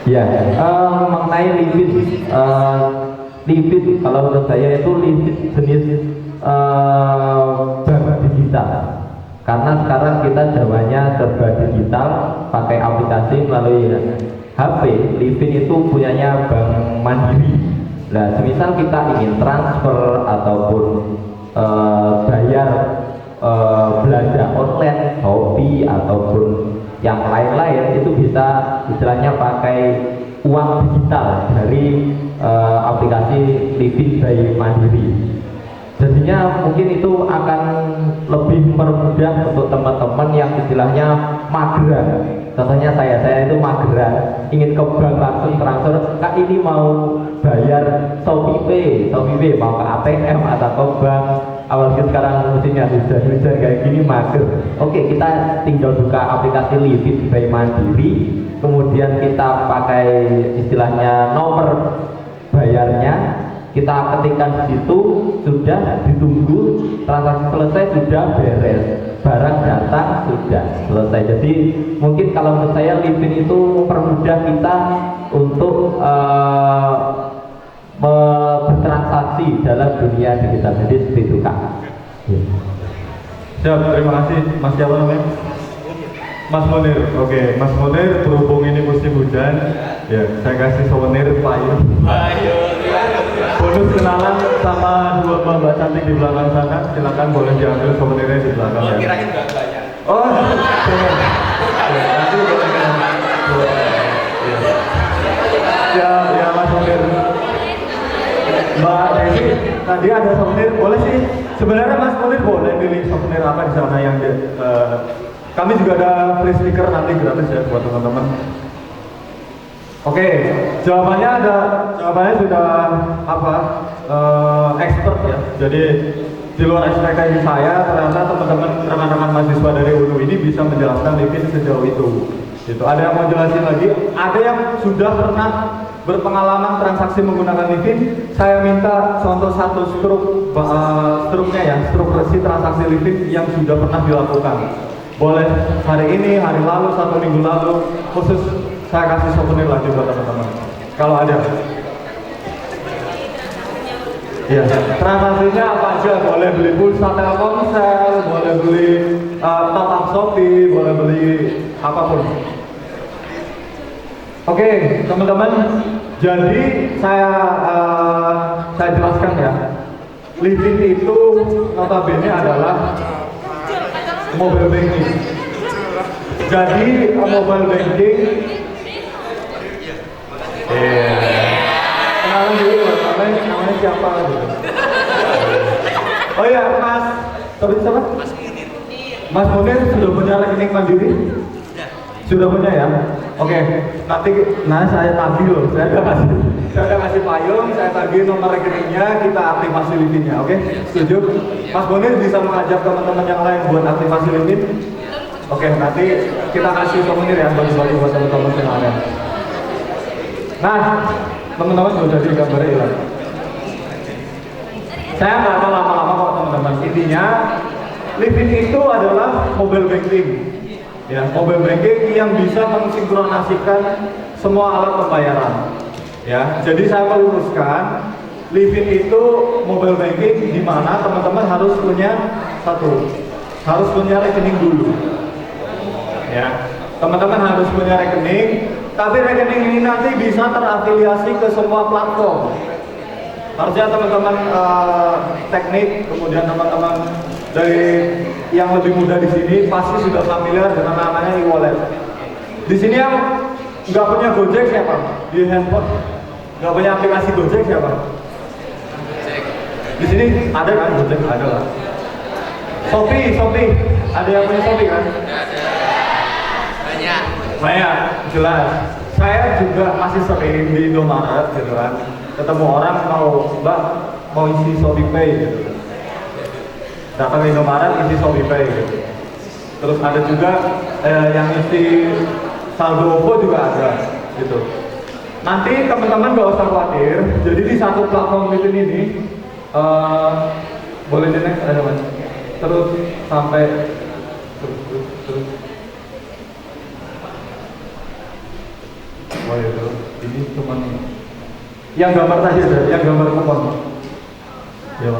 Ya, mengenai Livit kalau menurut saya itu Livit jenis bank digital. Karena sekarang kita zamannya serba digital, pakai aplikasi melalui HP. Livit itu punyanya Bank Mandiri. Nah, semisal kita ingin transfer ataupun bayar belanja online, Shopee ataupun yang lain-lain itu bisa istilahnya pakai uang digital dari aplikasi Livit by Mandiri. Jadinya mungkin itu akan lebih mempermudah untuk teman-teman yang istilahnya mageran. Contohnya saya itu mageran, ingin ke bank langsung transfer, Kak ini mau bayar Shopee Pay, mau ke ATM atau ke bank. Awalnya sekarang musimnya hujan kayak gini mager. Oke, kita tinggal buka aplikasi Livit by Mandiri, kemudian kita pakai istilahnya nomor bayarnya, kita ketikkan di situ, sudah ditunggu, transaksi selesai, sudah beres, barang datang, sudah selesai. Jadi mungkin kalau menurut saya Livit itu mempermudah kita untuk bertransaksi dalam dunia digital. Jadi seperti itu Kak. Siap, terima kasih. Mas siapa namanya? Mas Munir. Oke, Mas Munir, berhubung ini musim hujan, ya saya kasih souvenir payung. Bonus kenalan sama dua mbak cantik di belakang sana. Silakan boleh diambil souvenirnya di belakang ya. Kirain nggak banyak. Oh, jangan. Nanti boleh kan. Ya Mas Munir. Mbak Desi, tadi ada souvenir, boleh sih. Sebenarnya Mas Munir boleh pilih souvenir apa di sana yang kami juga ada free sticker nanti gratis ya buat teman-teman. Oke, jawabannya sudah expert ya. Jadi di luar ekspektasi saya, ternyata teman-teman rekan-rekan mahasiswa dari UNU ini bisa menjelaskan Livit sejauh itu. Gitu. Ada yang mau jelasin lagi? Ada yang sudah pernah berpengalaman transaksi menggunakan Livit? Saya minta contoh satu struknya ya, struk resi transaksi Livit yang sudah pernah dilakukan. Boleh hari ini, hari lalu, 1 minggu lalu, khusus saya kasih souvenir lagi buat teman-teman. Kalau ada. Iya, transaksinya apa aja? Boleh beli pulsa Telkomsel, boleh beli top up Shopee, boleh beli apapun. Oke, teman-teman. Jadi saya jelaskan ya. Livit itu notabene adalah mobile banking. Jadi mobile banking. Kenalan dulu, namanya siapa gitu. Oh iya, Mas. Tapi siapa? Mas Munir sudah punya rekening mandiri? Sudah punya ya? Oke, nanti saya tagih loh, saya udah kasih payung, saya tagih nomor rekeningnya, kita aktifasi Livitnya, oke? Setuju? Mas Munir bisa mengajak teman-teman yang lain buat aktifasi Livit? Oke, nanti kita kasih souvenir ya, bagi-bagi buat teman-teman yang lain. Nah, teman-teman udah jadi gambarnya hilang. Saya nggak akan lama-lama kok teman-teman. Intinya, Livit itu adalah mobile banking. Ya, mobile banking yang bisa mensinkronasikan semua alat pembayaran. Ya, jadi saya meluruskan, Livit itu mobile banking di mana teman-teman harus punya harus punya rekening dulu. Ya, teman-teman harus punya rekening, tapi rekening ini nanti bisa terafiliasi ke semua platform. Harusnya teman-teman teknik, kemudian teman-teman dari yang lebih muda di sini pasti sudah familiar dengan namanya e-wallet. Di sini yang nggak punya Gojek siapa? Di handphone nggak punya aplikasi Gojek siapa? Di sini ada kan Gojek? Ada lah. Shopee, ada yang punya Shopee kan? Banyak, jelas. Saya juga masih sering di Indomaret gitu kan, ketemu orang mau isi Shopee Pay gitu. Datang ke Indomaret isi Shopee Pay gitu. Terus ada juga yang isi saldo OVO juga ada gitu. Nanti teman-teman gak usah khawatir. Jadi di satu platform ini Boleh di next ada mas. Terus sampai terus. Oh itu, ini cuma yang gambar tadi ada, yang gambar kupon. Ya.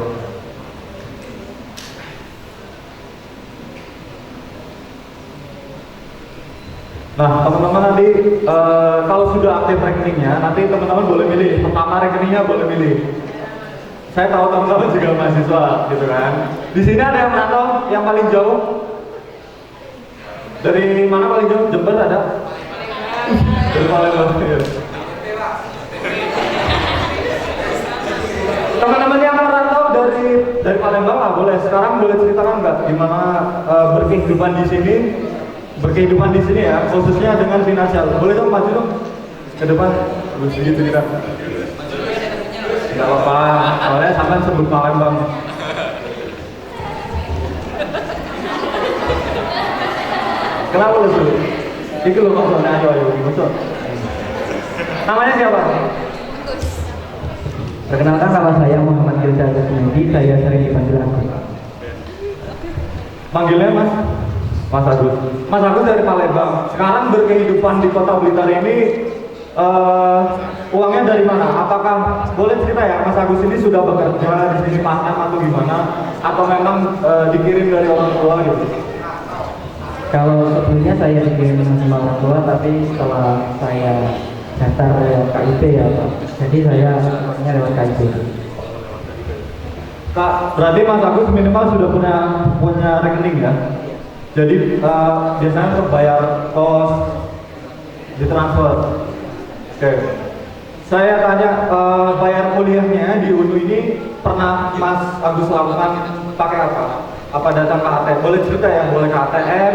Nah teman-teman nanti kalau sudah aktif rekeningnya, nanti teman-teman boleh milih. Pertama rekeningnya boleh milih. Saya tahu teman-teman juga mahasiswa, gitu kan. Di sini ada yang merantau yang paling jauh. Dari mana paling jauh? Jember ada? Dari Palembang. Ya. Teman-teman yang merantau dari Palembang lah boleh. Sekarang boleh ceritakan nggak gimana berkehidupan di sini? Berkehidupan di sini ya, khususnya dengan finansial. Boleh dong maju dong ke depan. Terus gitu kita. Tidak apa-apa, soalnya sampai sebelum Palembang. Kenapa lu dulu? Itu lo maksudnya ayo masuk. Namanya siapa? Perkenalkan, nama saya Muhammad Gilda Kusnedi, saya sering dipanggil Agus. Panggilnya Mas Agus. Mas Agus dari Palembang. Sekarang berkehidupan di Kota Blitar ini uangnya dari mana? Apakah boleh cerita ya, Mas Agus ini sudah bekerja di sini part-time atau gimana? Atau memang dikirim dari orang tua gitu? Kalau sebelumnya saya dikirim sama orang tua, tapi setelah saya daftar KIP ya Pak, jadi saya uangnya lewat KIP. Kak, berarti Mas Agus minimal sudah punya rekening ya? Jadi biasanya untuk bayar kos ditransfer. Oke. Saya tanya bayar kuliahnya di UNU ini pernah Mas Agus lakukan pakai apa? Apa datang ke ATM? Boleh cerita ya, boleh ke ATM,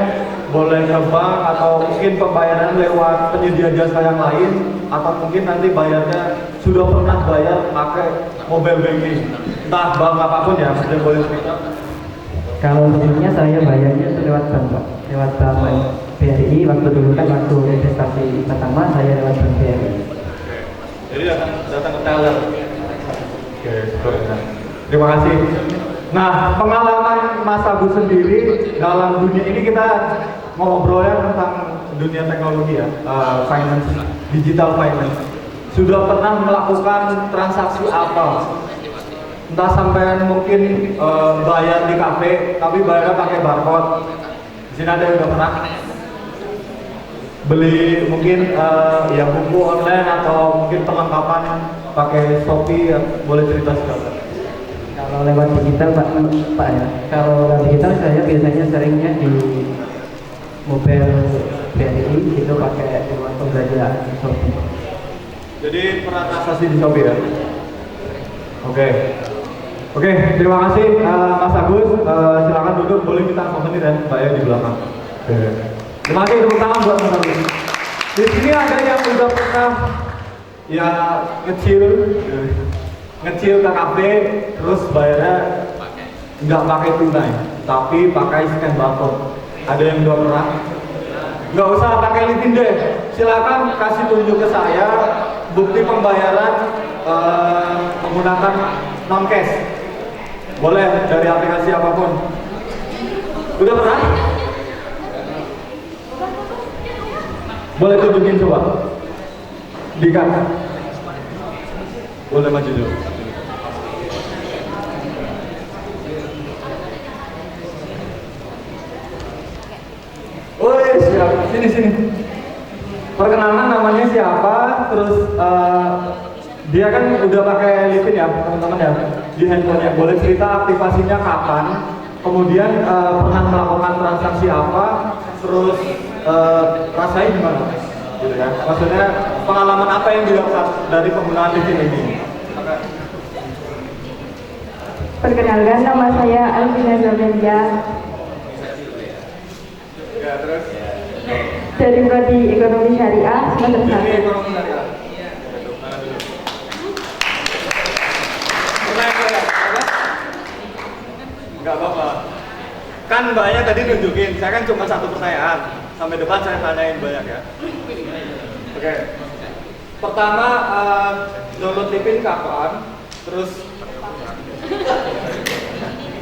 boleh ke bank, atau mungkin pembayaran lewat penyedia jasa yang lain, atau mungkin nanti bayarnya sudah pernah bayar pakai mobile banking, entah bank apapun ya, sudah boleh cerita. Kalau sebelumnya saya bayarnya lewat bank Pak, lewat bank BRI. Waktu dulu kan waktu investasi pertama saya lewat bank BRI. Jadi datang ke teller. Oke, terima kasih. Nah, pengalaman Mas Agus sendiri dalam dunia ini, kita ngobrolnya tentang dunia teknologi ya, finance, digital finance. Sudah pernah melakukan transaksi apa? Entah sampai mungkin bayar di kafe, tapi bayarnya pakai barcode. Di sini ada yang udah pernah beli mungkin ya buku online atau mungkin perlengkapan pakai Shopee ya, boleh cerita sedikit. Kalau lewat digital Pak ya, kalau lewat digital saya biasanya seringnya di mobile BRI itu pakai lewat pembelanjaan di Shopee. Jadi pernah transaksi di Shopee ya? Oke, terima kasih Mas Agus. Silakan duduk, boleh minta souvenir ya, Mbak ya di belakang. Terima kasih, tepuk tangan buat Mas Agus. Di sini ada yang udah pernah ya ngecil ke kafe, terus bayarnya nggak pakai tunai, tapi pakai scan barcode. Ada yang udah pernah? Nggak usah pakai lipin deh. Silakan kasih tunjuk ke saya bukti pembayaran menggunakan non cash. Boleh dari aplikasi apapun. Udah pernah? Boleh tunjukin coba. Dikat. Boleh maju dulu. Oh iya, siap. Sini. Perkenalan, namanya siapa, terus dia kan udah pakai lipin ya teman-teman ya di handphonenya. Boleh cerita aktivasinya kapan, kemudian pernah melakukan transaksi apa, terus rasanya gimana, gitu ya. Maksudnya pengalaman apa yang didapat dari penggunaan lipin ini. Perkenalkan, nama saya Alvina Zamelia. Ya, terus Dari Prodi Ekonomi Syariah semester 1. Ekonomi Syariah. Enggak apa-apa. Kan mbaknya tadi nunjukin, saya kan cuma satu pertanyaan. Sampai depan saya tanyain banyak ya. Oke. Pertama, download lipin kapan? Terus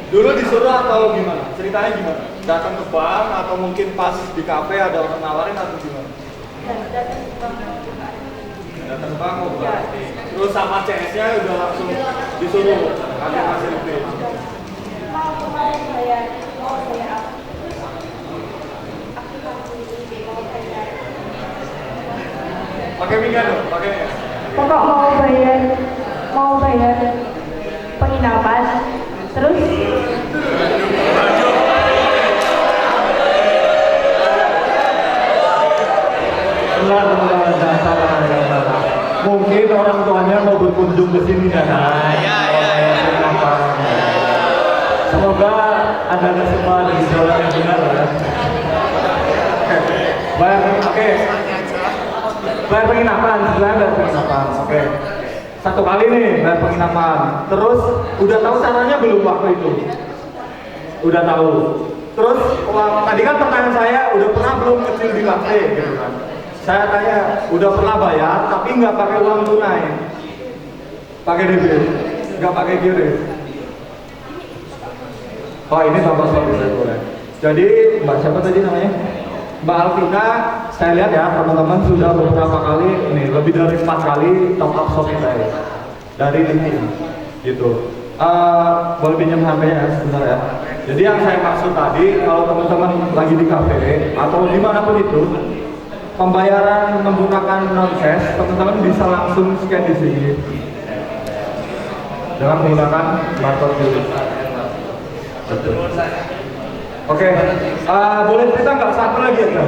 Dulu disuruh atau gimana? Ceritanya gimana? Datang ke bank atau mungkin pas di kafe ada orang nawarin atau gimana? Datang ke bank oh, berarti. Terus sama CS-nya udah langsung disuruh kasih fasilitas. Pakai minyak dong, pakai minyak. Pokok mau bayar penginapan, terus Mungkin orang tuanya mau berkunjung ke sini dan semoga ada semua di jalan yang benar ya. Oke. Bayar penginapan, bayar penginapan. Oke. Satu kali nih bayar penginapan. Terus udah tahu caranya belum waktu itu? Udah tahu. Terus tadi kan pertanyaan saya udah pernah belum kecil di kafe gitu kan? Saya tanya udah pernah bayar tapi nggak pakai uang tunai, pakai debit, nggak pakai QRIS. Oh ini bapak saya boleh. Jadi mbak siapa tadi namanya? Mbak Alvina, saya lihat ya teman-teman sudah beberapa kali, ini lebih dari 4 kali top up Shopee Pay dari LinkedIn, gitu. Boleh pinjam HP-nya sebentar ya. Jadi yang saya maksud tadi, kalau teman-teman lagi di kafe atau dimanapun itu, pembayaran menggunakan non cash, teman-teman bisa langsung scan di sini dengan menggunakan barcode QRIS. Oke, boleh cerita nggak satu lagi ya,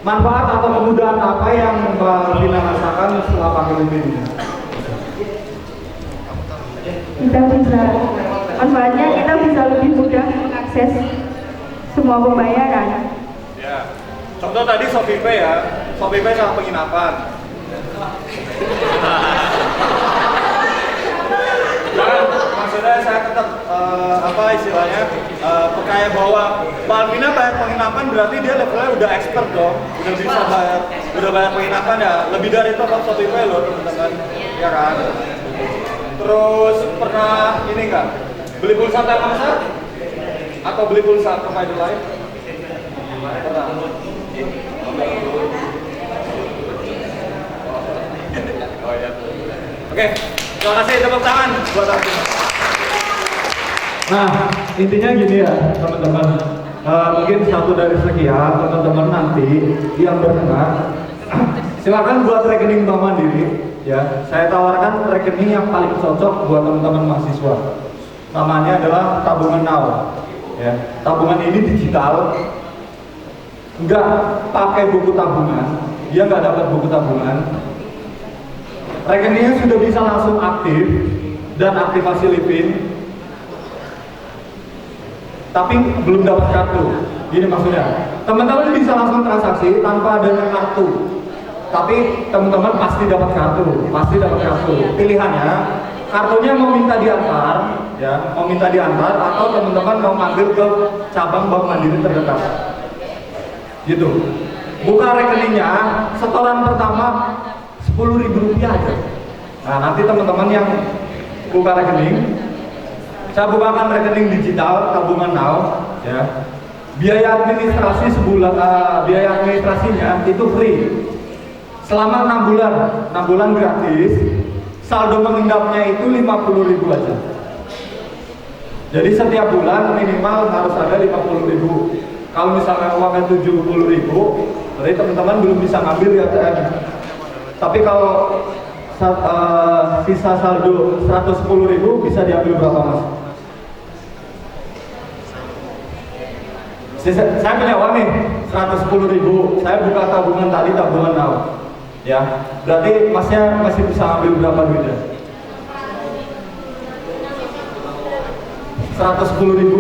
manfaat atau kemudahan apa yang Mbak Vina rasakan setelah pakai ini? kita bisa, manfaatnya kita bisa lebih mudah mengakses semua pembayaran. Ya, contoh tadi Shopee Pay ya, Shopee Pay sama penginapan. Dan maksudnya saya tetap apa istilahnya percaya bahwa Mbak Alvina bayar penginapan berarti dia levelnya udah expert dong, udah bisa bayar penginapan ya, lebih dari top up Shopee Pay loh teman-teman, ya kan? Terus pernah ini nggak beli pulsa Telkomsel atau beli pulsa provider lain? Pernah. Oke, terima kasih, tepuk tangan buat aku. Nah, intinya gini ya teman-teman, mungkin satu dari sekian teman-teman nanti yang berkenan silakan buat rekening Bank Mandiri ya. Saya tawarkan rekening yang paling cocok buat teman-teman mahasiswa. Namanya adalah Tabungan Now ya. Tabungan ini digital, nggak pakai buku tabungan, dia nggak dapat buku tabungan. Rekeningnya sudah bisa langsung aktif dan aktivasi Livin, tapi belum dapat kartu. Gini maksudnya, teman-teman bisa langsung transaksi tanpa adanya kartu, tapi teman-teman pasti dapat kartu, Pilihannya, kartunya mau minta diantar, ya, mau minta diantar, atau teman-teman mau ngambil ke cabang Bank Mandiri terdekat. Gitu. Buka rekeningnya, setoran pertama Rp10.000 aja. Nah nanti teman-teman yang buka rekening, saya bukakan rekening digital Tabungan Now ya. Biaya administrasi sebulan, biaya administrasinya itu free selama 6 bulan gratis. Saldo mengendapnya itu Rp50.000 aja. Jadi setiap bulan minimal harus ada Rp50.000. Kalau misalnya uangnya Rp70.000, berarti teman-teman belum bisa ngambil di ATM. Tapi kalau sisa saldo Rp110.000 bisa diambil berapa mas? Saya punya uang nih Rp110.000, saya buka tabungan tadi, Tabungan Now ya, berarti masnya masih bisa ambil berapa duitnya? Rp110.000.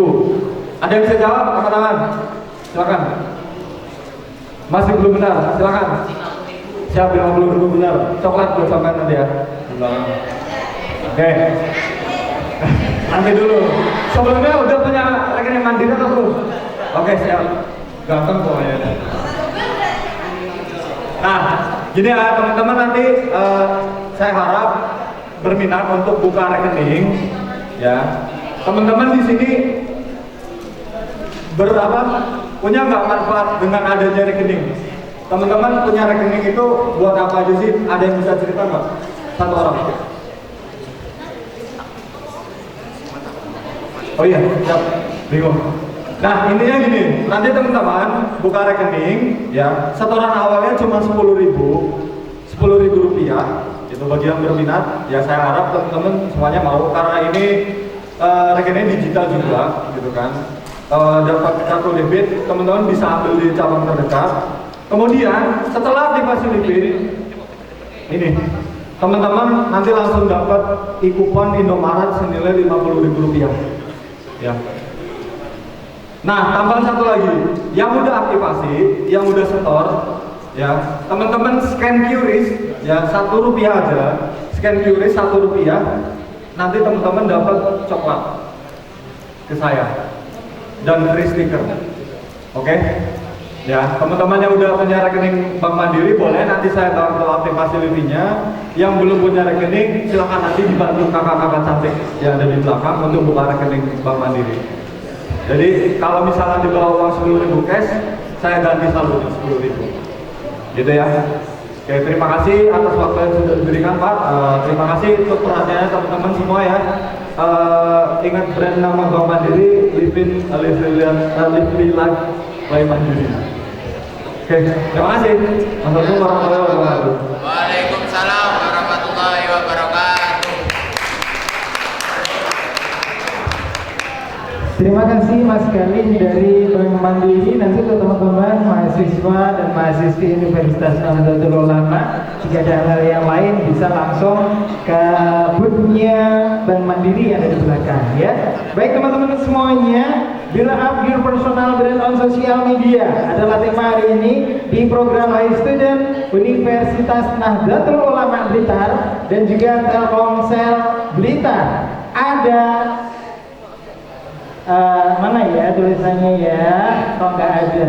Ada yang bisa jawab? Angkat tangan, silakan. Masih belum benar, silakan. Siap, Rp50.000 benar. Coklat buat sampai nanti ya. Oke. Nanti dulu. Sebelumnya udah punya rekening Mandiri atau belum? Oke, siap. Gampang pokoknya. Nah, gini ya teman-teman, nanti saya harap berminat untuk buka rekening ya. Teman-teman di sini punya nggak manfaat dengan adanya rekening? Teman-teman punya rekening itu buat apa aja sih? Ada yang bisa cerita nggak? Satu orang. Oh iya, siap. Bingung. Nah, intinya gini, nanti teman-teman buka rekening, ya, setoran awalnya cuma 10.000 rupiah. Itu bagi yang berminat, ya saya harap teman-teman semuanya mau, karena ini rekening digital juga, gitu kan. Dapat kartu debit, teman-teman bisa ambil di cabang terdekat. Kemudian setelah difasilitasi, ini teman-teman nanti langsung dapat e-kupon Indomaret senilai 50.000 rupiah. Ya. Nah, tambahan satu lagi, yang udah aktivasi, yang udah setor, ya, teman-teman scan QRIS, ya, 1 rupiah aja, scan QRIS 1 rupiah, nanti teman-teman dapat coklat ke saya dan free stiker, oke? Ya, teman-teman yang udah punya rekening Bank Mandiri boleh nanti saya bantu aktifasi linknya. Yang belum punya rekening silahkan nanti dibantu kakak-kakak cantik yang ada di belakang untuk buka rekening Bank Mandiri. Jadi kalau misalnya di bawah uang 10.000 cash, saya ganti saldo 10.000. Gitu ya. Oke, terima kasih atas waktu yang sudah diberikan Pak. Terima kasih untuk perhatiannya teman-teman semua ya. Ingat brand nama Bank Mandiri, Live Life by Mandiri. Oke, terima kasih. Assalamualaikum warahmatullahi wabarakatuh. Waalaikumsalam warahmatullahi wabarakatuh. Terima kasih Mas Galih dari Bank Mandiri. Nanti untuk teman-teman mahasiswa dan mahasiswi Universitas Nahdlatul Ulama, jika ada hal yang lain bisa langsung ke booth-nya Bank Mandiri yang ada di belakang ya. Baik teman-teman semuanya, build up your personal brand on social media adalah tema hari ini di program High Student Universitas Nahdlatul Ulama Blitar dan juga Telkomsel Blitar. Ada mana ya tulisannya ya, kalau nggak ada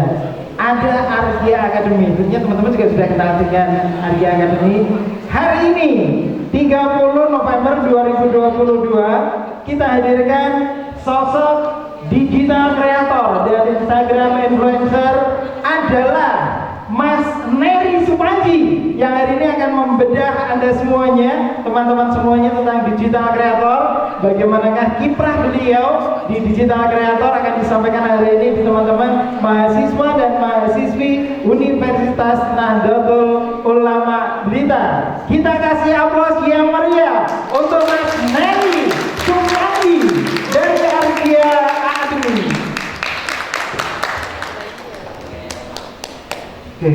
Argia Academy. Tentunya teman-teman juga sudah kenal dengan Argia Academy. Hari ini 30 November 2022 kita hadirkan sosok digital kreator dan Instagram influencer adalah Mas Nery Supanji yang hari ini akan membedah Anda semuanya, teman-teman semuanya tentang digital kreator. Bagaimanakah kiprah beliau di digital kreator akan disampaikan hari ini di teman-teman mahasiswa dan mahasiswi Universitas Nahdlatul Ulama Blitar. Kita kasih aplaus yang meriah untuk Mas Nery Supanji dari Argia Academy. Oke,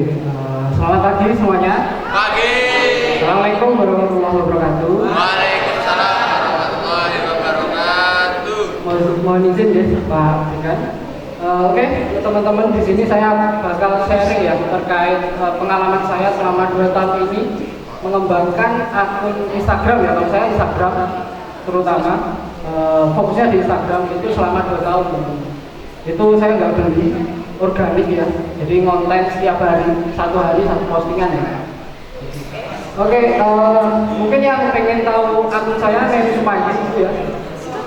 selamat pagi semuanya. Pagi. Assalamualaikum warahmatullahi wabarakatuh. Waalaikumsalam warahmatullahi wabarakatuh. Mohon izin ya Pak Dekan. Oke, teman-teman di sini saya bakal sharing ya terkait pengalaman saya selama 2 tahun ini mengembangkan akun Instagram ya. Kalau saya Instagram terutama fokusnya di Instagram itu selama 2 tahun. Itu saya nggak beli, organik ya, jadi ngonten setiap hari, 1 hari 1 postingan ya. Oke, mungkin yang pengen tahu akun saya Nery Supanji itu ya,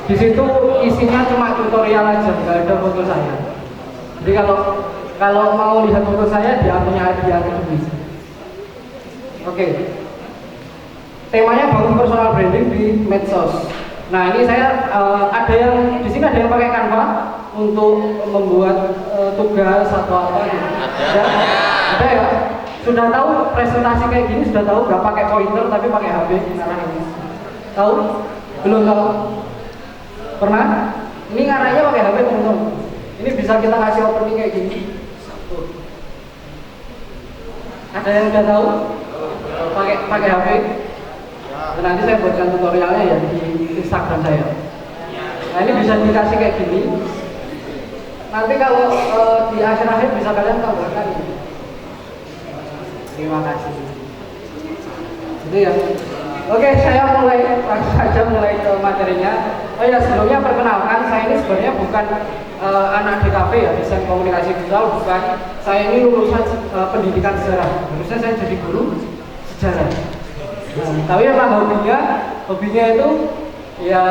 di situ isinya cuma tutorial aja, nggak ada foto saya. Jadi kalau mau lihat foto saya di akunnya Argia Academy. Oke, temanya bangun personal branding di medsos. Nah ini saya ada yang di sini ada yang pakai Canva untuk membuat tugas atau apa gitu. Ada ya. Sudah tahu presentasi kayak gini, sudah tahu nggak pakai pointer tapi pakai HP ngarah ini. Tahu? Belum tahu? Pernah? Ini ngarahnya pakai HP teman-teman. Ini bisa kita kasih opening kayak gini. Ada yang udah tahu? Pakai HP. Dan nanti saya buatkan tutorialnya ya di Instagram saya. Nah ini bisa dikasih kayak gini. Nanti kalau di akhir-akhir bisa kalian tambahkan ini. Terima kasih. Itu ya. Oke, saya langsung saja mulai ke materinya. Oh ya, sebelumnya perkenalkan, saya ini sebenarnya bukan anak DKV ya, desain komunikasi visual, bukan. Saya ini lulusan pendidikan sejarah. Harusnya saya jadi guru sejarah. Tapi memang hobinya itu ya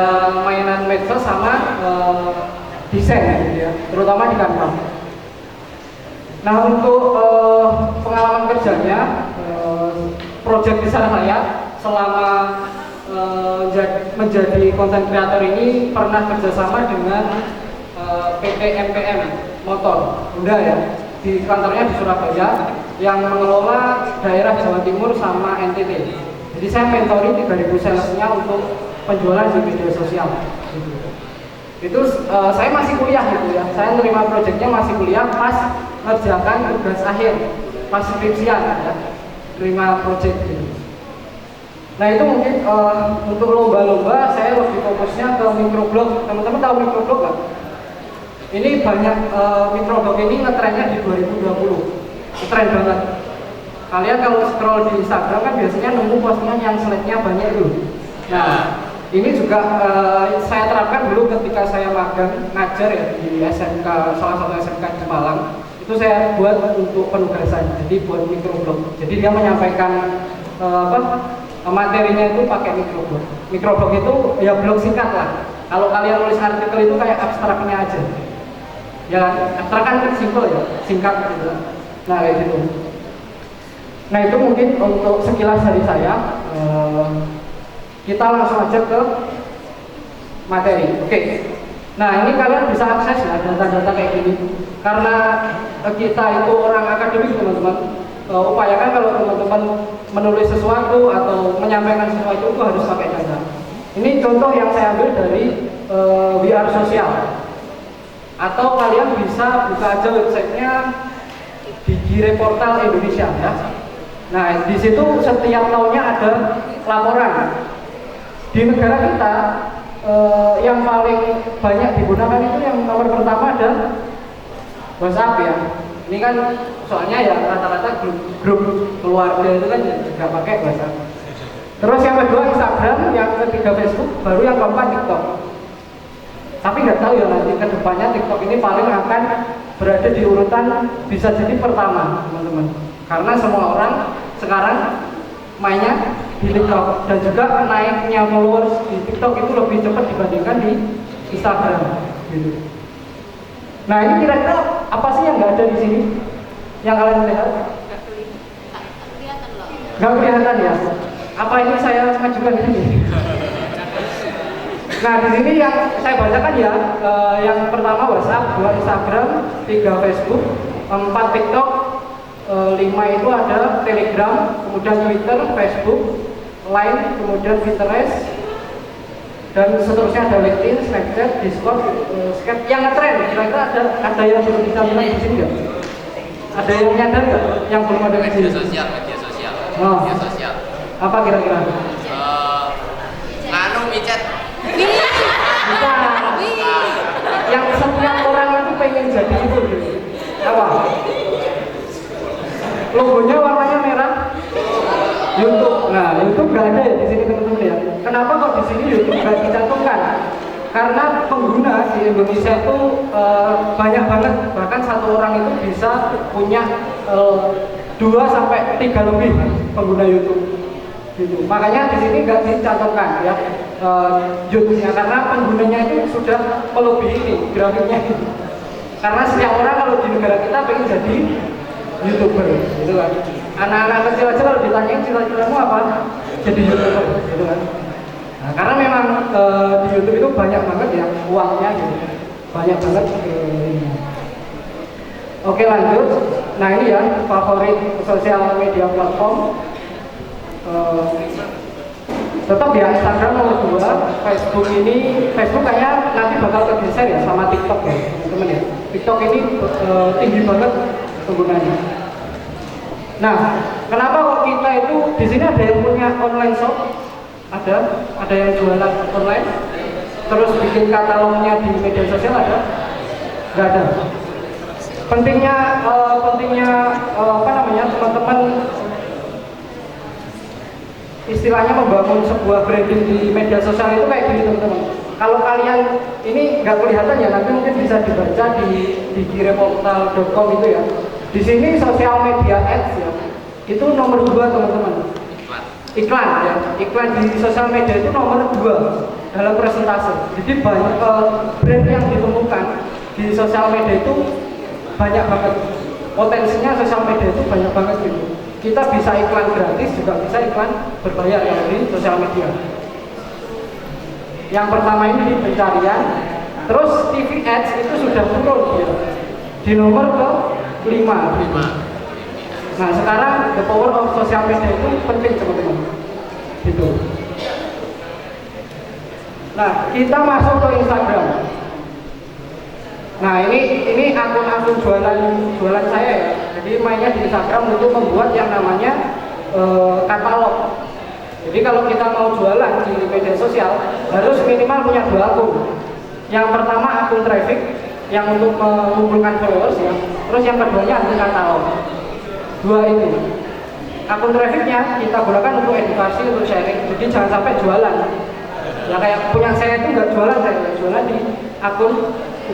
mainan medsos sama desain gitu ya, terutama di Canva. Nah untuk pengalaman kerjanya, project besar saya selama menjadi content creator ini pernah kerjasama dengan PT MPM Motor Honda ya, di kantornya di Surabaya yang mengelola daerah Jawa Timur sama NTT. Jadi saya mentori 3.000 salesnya untuk penjualan di media sosial. Itu saya masih kuliah gitu ya, saya menerima proyeknya masih kuliah pas ngerjakan tugas akhir, pas skripsian ya, terima proyek gitu. Nah itu mungkin untuk lomba-lomba saya lebih fokusnya ke microblog. Teman-teman tahu microblog nggak? Ini banyak microblog ini ngetrennya di 2020, ngetren banget. Kalian kalau scroll di Instagram kan biasanya nemu postingan yang slide-nya banyak itu. Nah ini juga saya terapkan dulu ketika saya magang ngajar ya di SMK, salah satu SMK di Malang. Itu saya buat untuk penugasan, jadi buat microblog. Jadi dia menyampaikan materinya itu pakai microblog. Microblog itu ya blog singkat lah. Kalau kalian nulis artikel itu kayak abstraknya aja. Ya abstrak kan simpel ya, singkat gitu. Nah kayak gitu. Nah itu mungkin untuk sekilas dari saya. Kita langsung aja ke materi. Oke. Nah ini kalian bisa akses ya data-data kayak gini. Karena kita itu orang akademik teman-teman. Upayakan kalau teman-teman menulis sesuatu atau menyampaikan sesuatu itu harus pakai data. Ini contoh yang saya ambil dari VR Sosial. Atau kalian bisa buka aja websitenya Digireportal Indonesia ya. Nah di situ setiap tahunnya ada laporan. Di negara kita yang paling banyak digunakan itu yang nomor pertama ada WhatsApp ya. Ini kan soalnya ya rata-rata grup keluarga itu kan juga pakai WhatsApp. Terus yang kedua Instagram, yang ketiga Facebook, baru yang keempat TikTok. Tapi nggak tahu ya nanti kedepannya TikTok ini paling akan berada di urutan bisa jadi pertama teman-teman. Karena semua orang sekarang mainnya di TikTok dan juga naiknya followers di TikTok itu lebih cepat dibandingkan di Instagram gitu. Nah ini kira-kira apa sih yang nggak ada di sini yang kalian lihat? Nggak kelihatan ya? Apa ini saya majukan ini? Nah di sini yang saya bacakan ya, yang pertama WhatsApp, 2 Instagram, 3 Facebook, 4 TikTok, 5 itu ada Telegram, kemudian Twitter, Facebook, Line, kemudian Pinterest, dan seterusnya ada LinkedIn, Snapchat, Discord, Skype. Yang ngetren, kira-kira ada yang belum bisa bilang di sini nggak? Ada yang nyadar nggak? Yang belum ada di sini? Media sosial. Oh. Media sosial. Apa kira-kira? Nganu micet. Bukan. Yang setiap orang itu pengen jadi itu gitu. Apa? Logonya warnanya merah. YouTube. Nah, YouTube nggak ada ya di sini teman-teman ya. Kenapa kok di sini YouTube nggak dicantumkan? Karena pengguna di Indonesia itu banyak banget. Bahkan satu orang itu bisa punya 2 sampai 3 lebih pengguna YouTube. Gitu. Makanya di sini nggak dicantumkan ya YouTube-nya karena penggunanya itu sudah melebihi ini grafiknya. Karena setiap orang kalau di negara kita pengen jadi YouTuber, gitu kan. Anak-anak kecil aja kalau ditanyain cita-citamu apa? Jadi YouTuber, gitu kan. Nah, karena memang di YouTube itu banyak banget ya uangnya gitu. Banyak banget ini. Oke lanjut. Nah ini ya favorit sosial media platform. Tetap ya Instagram nomor 2, Facebook kayaknya nanti bakal tergeser ya sama TikTok ya teman-teman ya. TikTok ini tinggi banget penggunanya. Nah, kenapa kok kita itu di sini ada yang punya online shop? Ada yang jualan online, terus bikin katalognya di media sosial ada? Nggak ada. Pentingnya teman-teman istilahnya membangun sebuah branding di media sosial itu kayak gini teman-teman. Kalau kalian ini nggak kelihatan ya, nanti mungkin bisa dibaca di digireportal.com itu ya. Di sini sosial media ads ya, itu nomor 2 teman-teman. iklan ya, iklan di sosial media itu nomor 2 dalam presentase. Jadi banyak brand yang ditemukan di sosial media itu banyak banget, potensinya sosial media itu banyak banget gitu. Kita bisa iklan gratis, juga bisa iklan berbayar ya di sosial media. Yang pertama ini di pencarian, terus TV ads itu sudah turun ya, di nomor ke-5. Nah sekarang the power of social media itu penting teman-teman gitu. Nah kita masuk ke Instagram. Nah ini akun-akun jualan saya ya. Jadi mainnya di Instagram untuk membuat yang namanya katalog. Jadi kalau kita mau jualan di media sosial harus minimal punya 2 akun. Yang pertama akun traffic yang untuk mengumpulkan followers ya. Terus yang keduanya akun katalog. 2 itu. Akun trafficnya kita gunakan untuk edukasi, untuk sharing. Jadi jangan sampai jualan. Ya kayak punya saya itu nggak jualan, saya jualan di akun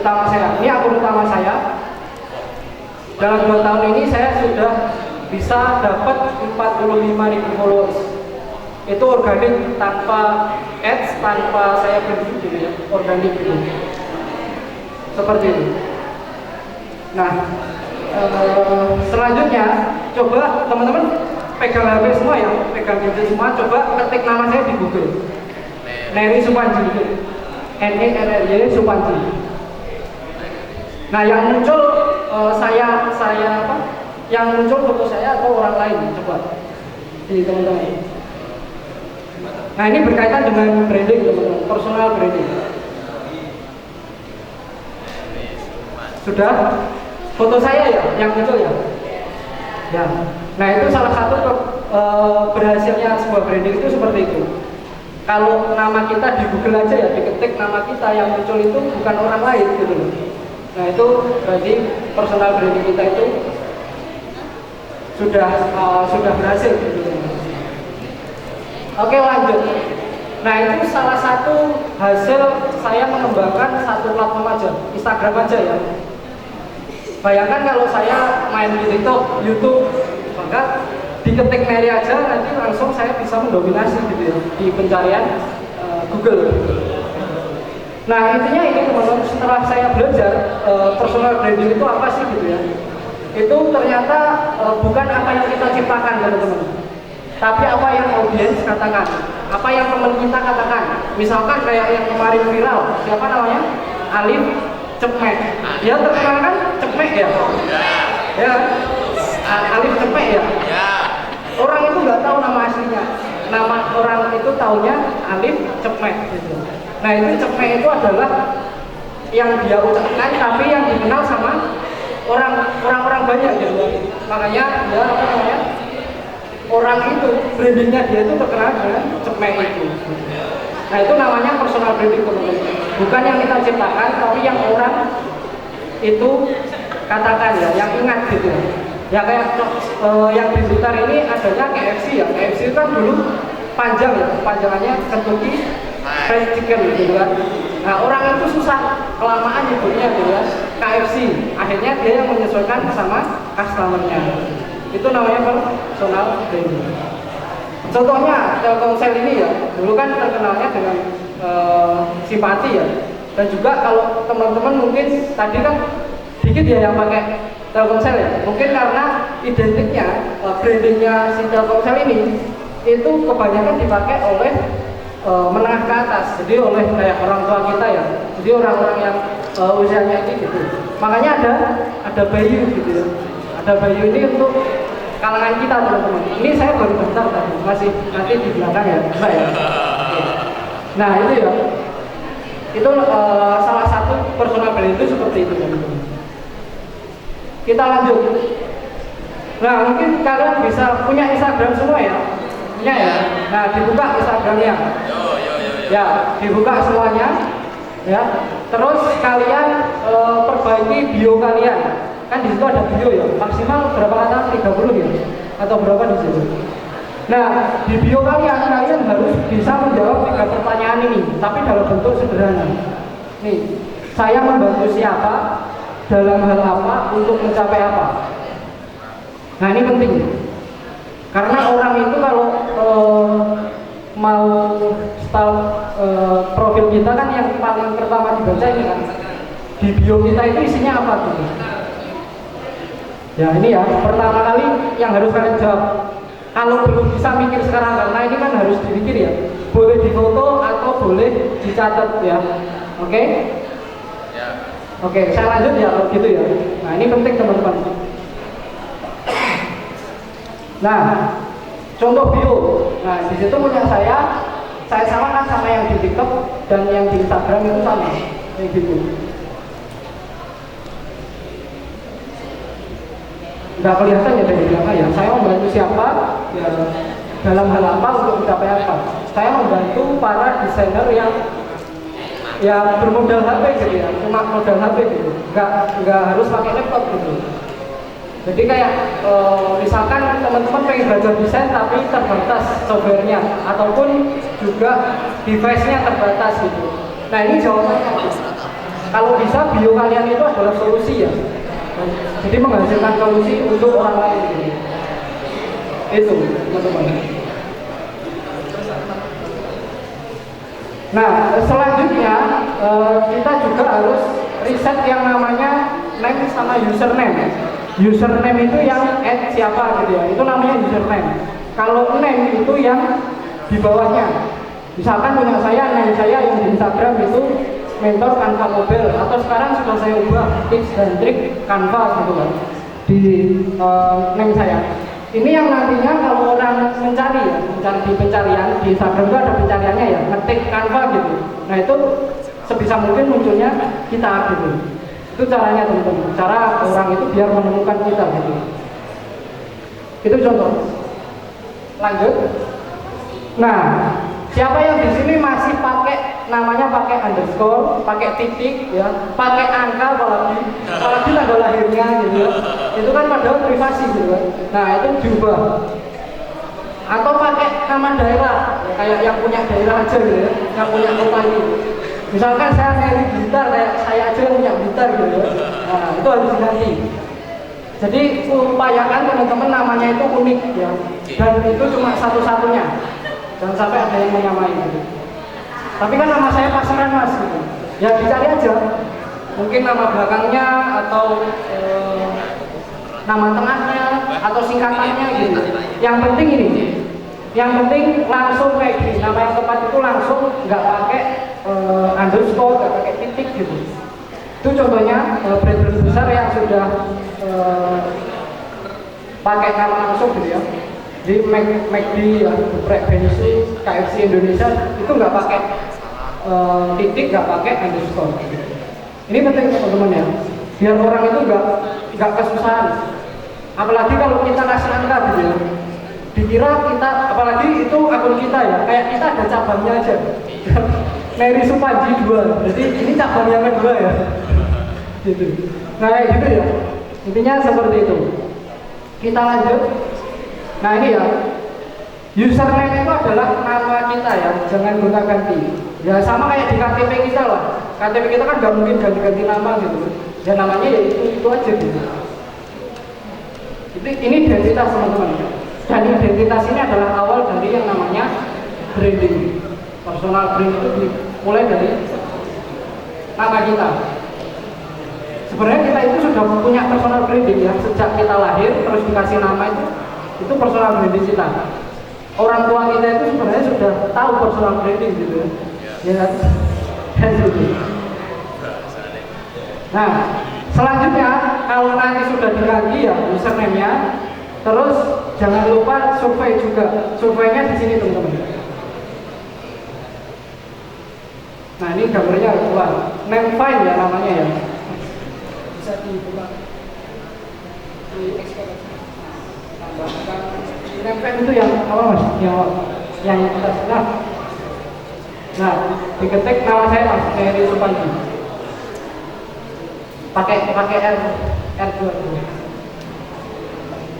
utama saya. Ini akun utama saya. Dalam 2 tahun ini saya sudah bisa dapat 45.000 followers. Itu organik, tanpa ads, tanpa saya beli gitu ya, organik gitu. Seperti itu. Nah, selanjutnya coba teman-teman pegang HP semua ya, pegang gadget semua, coba ketik nama saya di Google. Nery Supanji gitu. NERRY Supanji. Nah, yang muncul saya apa? Yang muncul foto saya atau orang lain coba. Ini teman-teman. Nah, ini berkaitan dengan branding teman-teman, personal branding. Sudah foto saya ya yang muncul ya. Ya. Nah, itu salah satu berhasilnya sebuah branding itu seperti itu. Kalau nama kita di Google aja ya, diketik nama kita yang muncul itu bukan orang lain gitu loh. Nah, itu berarti personal branding kita itu sudah berhasil gitu. Oke, lanjut. Nah, itu salah satu hasil saya mengembangkan satu platform aja, Instagram aja ya. Bayangkan kalau saya main di TikTok, YouTube, maka diketik Nery aja nanti langsung saya bisa mendominasi gitu ya di pencarian Google. Nah, intinya ini teman-teman, setelah saya belajar personal branding itu apa sih gitu ya. Itu ternyata bukan apa yang kita ciptakan teman-teman, tapi apa yang audiens katakan, apa yang teman kita katakan. Misalkan kayak yang kemarin viral, siapa namanya? Alif Cepmek. Dia terkenal kan Cepmek ya? Ya. Alif Cepmek ya? Orang itu nggak tahu nama aslinya. Nama orang itu taunya Alif Cepmek gitu. Nah, itu Cepmek itu adalah yang dia ucapkan tapi yang dikenal sama orang-orang banyak gitu. Makanya dia apa namanya? Orang itu brandingnya dia itu terkenal dengan Cepmek itu. Nah, itu namanya personal branding teman-teman. Bukan yang kita ciptakan, tapi yang orang itu katakan ya, yang ingat gitu. Ya kayak yang di Blitar ini adanya KFC ya. KFC kan dulu panjang ya, panjangannya Kentucky Fried Chicken gitu kan. Nah, orang itu susah kelamaan nyebutnya gitu ya, KFC. Akhirnya dia yang menyesuaikan sama customernya. Itu namanya personal branding. Contohnya Telkomsel ini ya, dulu kan terkenalnya dengan simpati ya. Dan juga kalau teman-teman mungkin tadi kan dikit ya yang pakai Telkomsel ya. Mungkin karena identiknya brandingnya si Telkomsel ini itu kebanyakan dipakai oleh menengah ke atas. Jadi oleh kayak orang tua kita ya. Jadi orang-orang yang usianya ini gitu. Makanya ada Bayu gitu ya. Ada Bayu ini untuk kalangan kita teman-teman. Ini saya baru bentar tadi, masih nanti di belakang ya, Mbak ya. Nah, itu ya. Itu salah satu personal brand itu seperti itu teman-teman. Kita lanjut. Nah, mungkin kalian bisa punya Instagram semua ya. Punya ya. Nah, dibuka Instagramnya. Ya, dibuka semuanya. Ya. Terus kalian perbaiki bio kalian. Kan di situ ada bio ya. Maksimal berapa kata? 30 ya. Atau berapa di situ? Nah, di bio kalian harus bisa menjawab 3 pertanyaan ini, tapi dalam bentuk sederhana. Nih, saya membantu siapa, dalam hal apa, untuk mencapai apa. Nah, ini penting. Karena orang itu kalau mau start profil kita kan yang paling pertama dibaca ini kan di bio kita itu isinya apa gitu. Ya ini ya pertama kali yang harus kalian jawab. Kalau belum bisa mikir sekarang karena ini kan harus dipikir ya. Boleh difoto atau boleh dicatat ya. Oke? Oke, saya lanjut ya kalau gitu ya. Nah ini penting teman-teman. Nah, contoh bio. Nah di situ punya saya samakan sama yang di TikTok dan yang di Instagram itu sama kayak gitu. Nggak kelihatan ya dari belakang ya. Saya membantu siapa? Ya dalam hal apa untuk mencapai apa? Saya membantu para desainer yang bermodal HP gitu ya, cuma modal HP gitu. Nggak harus pakai laptop gitu. Jadi kayak misalkan teman-teman pengen belajar desain tapi terbatas softwarenya ataupun juga device-nya terbatas gitu. Nah ini jawabannya. Kalau bisa bio kalian itu adalah solusi ya. Jadi menghasilkan solusi untuk orang lain gitu. Itu teman-teman. Nah selanjutnya kita juga harus riset yang namanya name sama username. Username itu yang siapa gitu ya, itu namanya username. Kalau name itu yang di bawahnya. Misalkan punya saya, name saya yang di Instagram itu mentor Canva Mobile, atau sekarang sudah saya ubah tips dan trik Canva gitu kan di name saya. Ini yang nantinya kalau orang mencari di pencarian di Instagram itu ada pencariannya ya, ngetik Canva gitu. Nah itu sebisa mungkin munculnya kita gitu. Itu caranya teman-teman, cara orang itu biar menemukan kita gitu. Itu contoh. Lanjut. Nah, siapa yang di sini masih pakai namanya pakai underscore, pakai titik ya, pakai angka apalagi tanggal lahirnya gitu ya. Itu kan padahal privasi gitu kan. Nah, itu diubah. Atau pakai nama daerah, ya, kayak yang punya daerah aja gitu ya, yang punya kota itu. Misalkan saya nyari Blitar, kayak saya aja yang punya Blitar gitu ya. Nah, itu harus diganti. Jadi upayakan teman-teman namanya itu unik ya. Dan itu cuma satu-satunya. Jangan sampai ada yang menyamai gitu. Tapi kan nama saya pasaran mas gitu. Ya dicari aja. Mungkin nama belakangnya atau nama tengahnya atau singkatannya gitu. Yang penting ini. Yang penting langsung kayak gini. Nama yang tepat itu langsung, nggak pakai underscore, nggak pakai titik gitu. Itu contohnya brand-brand besar yang sudah pakai nama langsung gitu ya. Di McD, ya, Bensu, KFC Indonesia itu nggak pakai titik, nggak pakai underscore. Ini penting teman-teman ya, biar orang itu nggak kesusahan. Apalagi kalau kita kasih angka gitu ya, dikira kita, apalagi itu akun kita ya, kayak kita ada cabangnya aja. Mary Supanji 2, jadi ini cabang yang kedua ya. Gitu. Nah gitu ya, intinya seperti itu. Kita lanjut. Nah ini ya, username itu adalah nama kita ya, jangan gonta-ganti. Ya sama kayak di KTP kita lah. KTP kita kan nggak mungkin ganti-ganti nama gitu. Ya namanya ya itu aja gitu. Ini identitas teman-teman. Dan identitas ini adalah awal dari yang namanya branding. Personal brand itu mulai dari nama kita. Sebenarnya kita itu sudah punya personal branding ya, sejak kita lahir terus dikasih nama itu personal branding kita. Orang tua kita itu sebenarnya sudah tahu personal branding gitu ya kan gitu. Nah selanjutnya kalau nanti sudah diganti ya username-nya, terus jangan lupa survei juga. Surveinya di sini teman-teman. Nah ini gambarnya keluar, name file ya namanya ya, bisa dibuka di ekspor. Tambahkan name file itu yang apa mas? Yang atas. Nah diketik nama saya mas, Mary Supanji. Pakai R2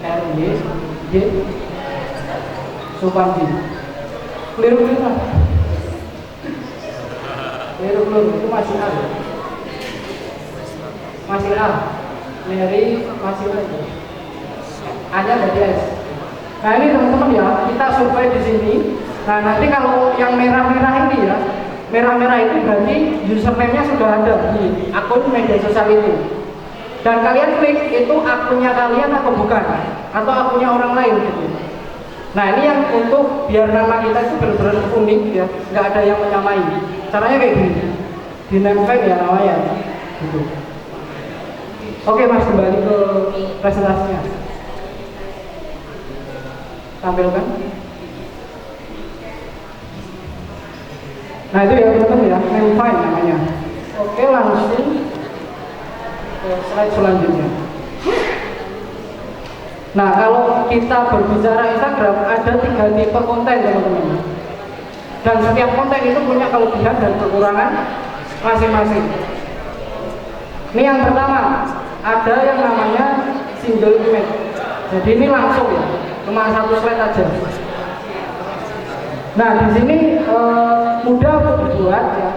R Y Supanji. Keliru lah. Belum, itu masih A. Masih A. Mary masih A. A-nya jadi S. Nah ini teman-teman ya, kita survei di sini Nah nanti kalau yang merah-merah ini ya, merah-merah itu berarti username-nya sudah ada di akun media sosial itu. Dan kalian klik itu akunnya kalian atau bukan, atau akunnya orang lain gitu. Nah ini yang untuk biar nama kita itu benar-benar unik ya, nggak ada yang menyamai. Caranya kayak gini, dinempel ya namanya gitu. Oke Mas, kembali ke presentasinya. Tampilkan. Nah itu ya teman-teman ya, name file namanya. Oke, langsung ke slide selanjutnya. Nah kalau kita berbicara Instagram, ada 3 tipe konten teman-teman. Dan setiap konten itu punya kelebihan dan kekurangan masing-masing. Ini yang pertama, ada yang namanya single image. Jadi ini langsung ya, cuma 1 slide aja. Nah di sini mudah untuk dibuat ya,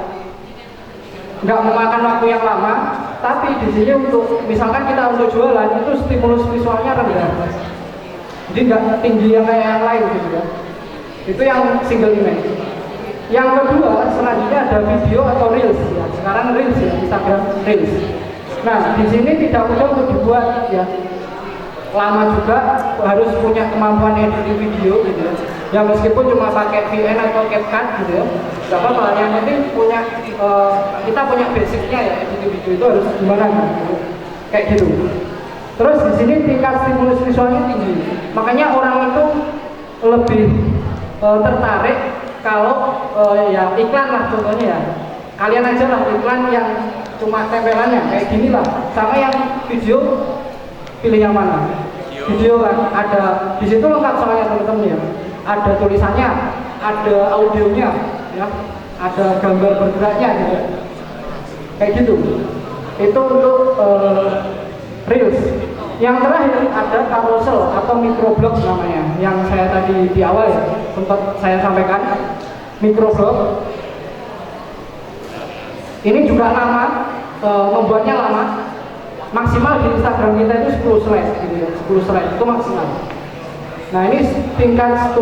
nggak memakan waktu yang lama. Tapi di sini untuk misalkan kita untuk jualan itu stimulus visualnya rendah, jadi nggak tinggi yang kayak yang lain gitu ya. Itu yang single image. Yang kedua selanjutnya ada video atau reels ya. Sekarang reels ya, Instagram reels. Nah di sini tidak mudah untuk dibuat ya. Lama juga, harus punya kemampuan editing video gitu ya. Ya meskipun cuma pakai VN atau CapCut gitu ya, nggak apa-apa. Yang penting punya kita punya basicnya ya, editing video itu harus gimana gitu. Kayak gitu. Terus di sini tingkat stimulus visualnya tinggi, makanya orang itu lebih tertarik kalau ya iklan lah contohnya ya. Kalian aja lah iklan yang cuma tempelannya kayak gini lah, sama yang video. Pilih yang mana? Video kan ada di situ lengkap soalnya teman-teman ya. Ada tulisannya, ada audionya, ya, ada gambar bergeraknya gitu. Kayak gitu. Itu untuk reels. Yang terakhir ada carousel atau microblog namanya. Yang saya tadi di awal ya sempat saya sampaikan. Microblog. Ini juga lama, membuatnya lama. Maksimal di Instagram kita itu 10 slide gitu ya, 10 slide itu maksimal. Nah ini tingkat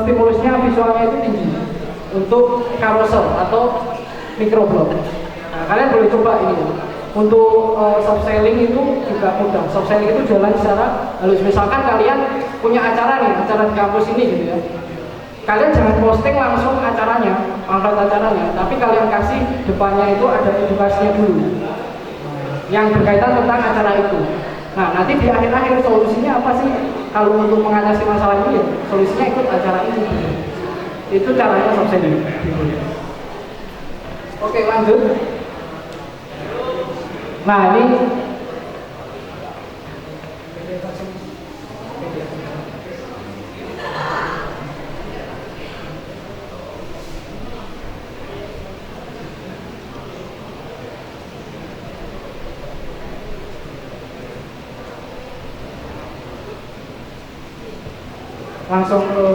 stimulusnya visualnya itu tinggi untuk carousel atau microblog. Nah kalian boleh coba ini. Untuk soft selling itu juga mudah. Soft selling itu jalan secara halus. Misalkan kalian punya acara nih, acara di kampus ini gitu ya. Kalian jangan posting langsung acaranya, pamflet acaranya, tapi kalian kasih depannya itu ada edukasinya dulu yang berkaitan tentang acara itu. Nah nanti di akhir-akhir solusinya apa sih kalau untuk mengatasi masalah ini ya, solusinya ikut acara ini. Itu caranya soft selling. Oke lanjut. Nah ini langsung ke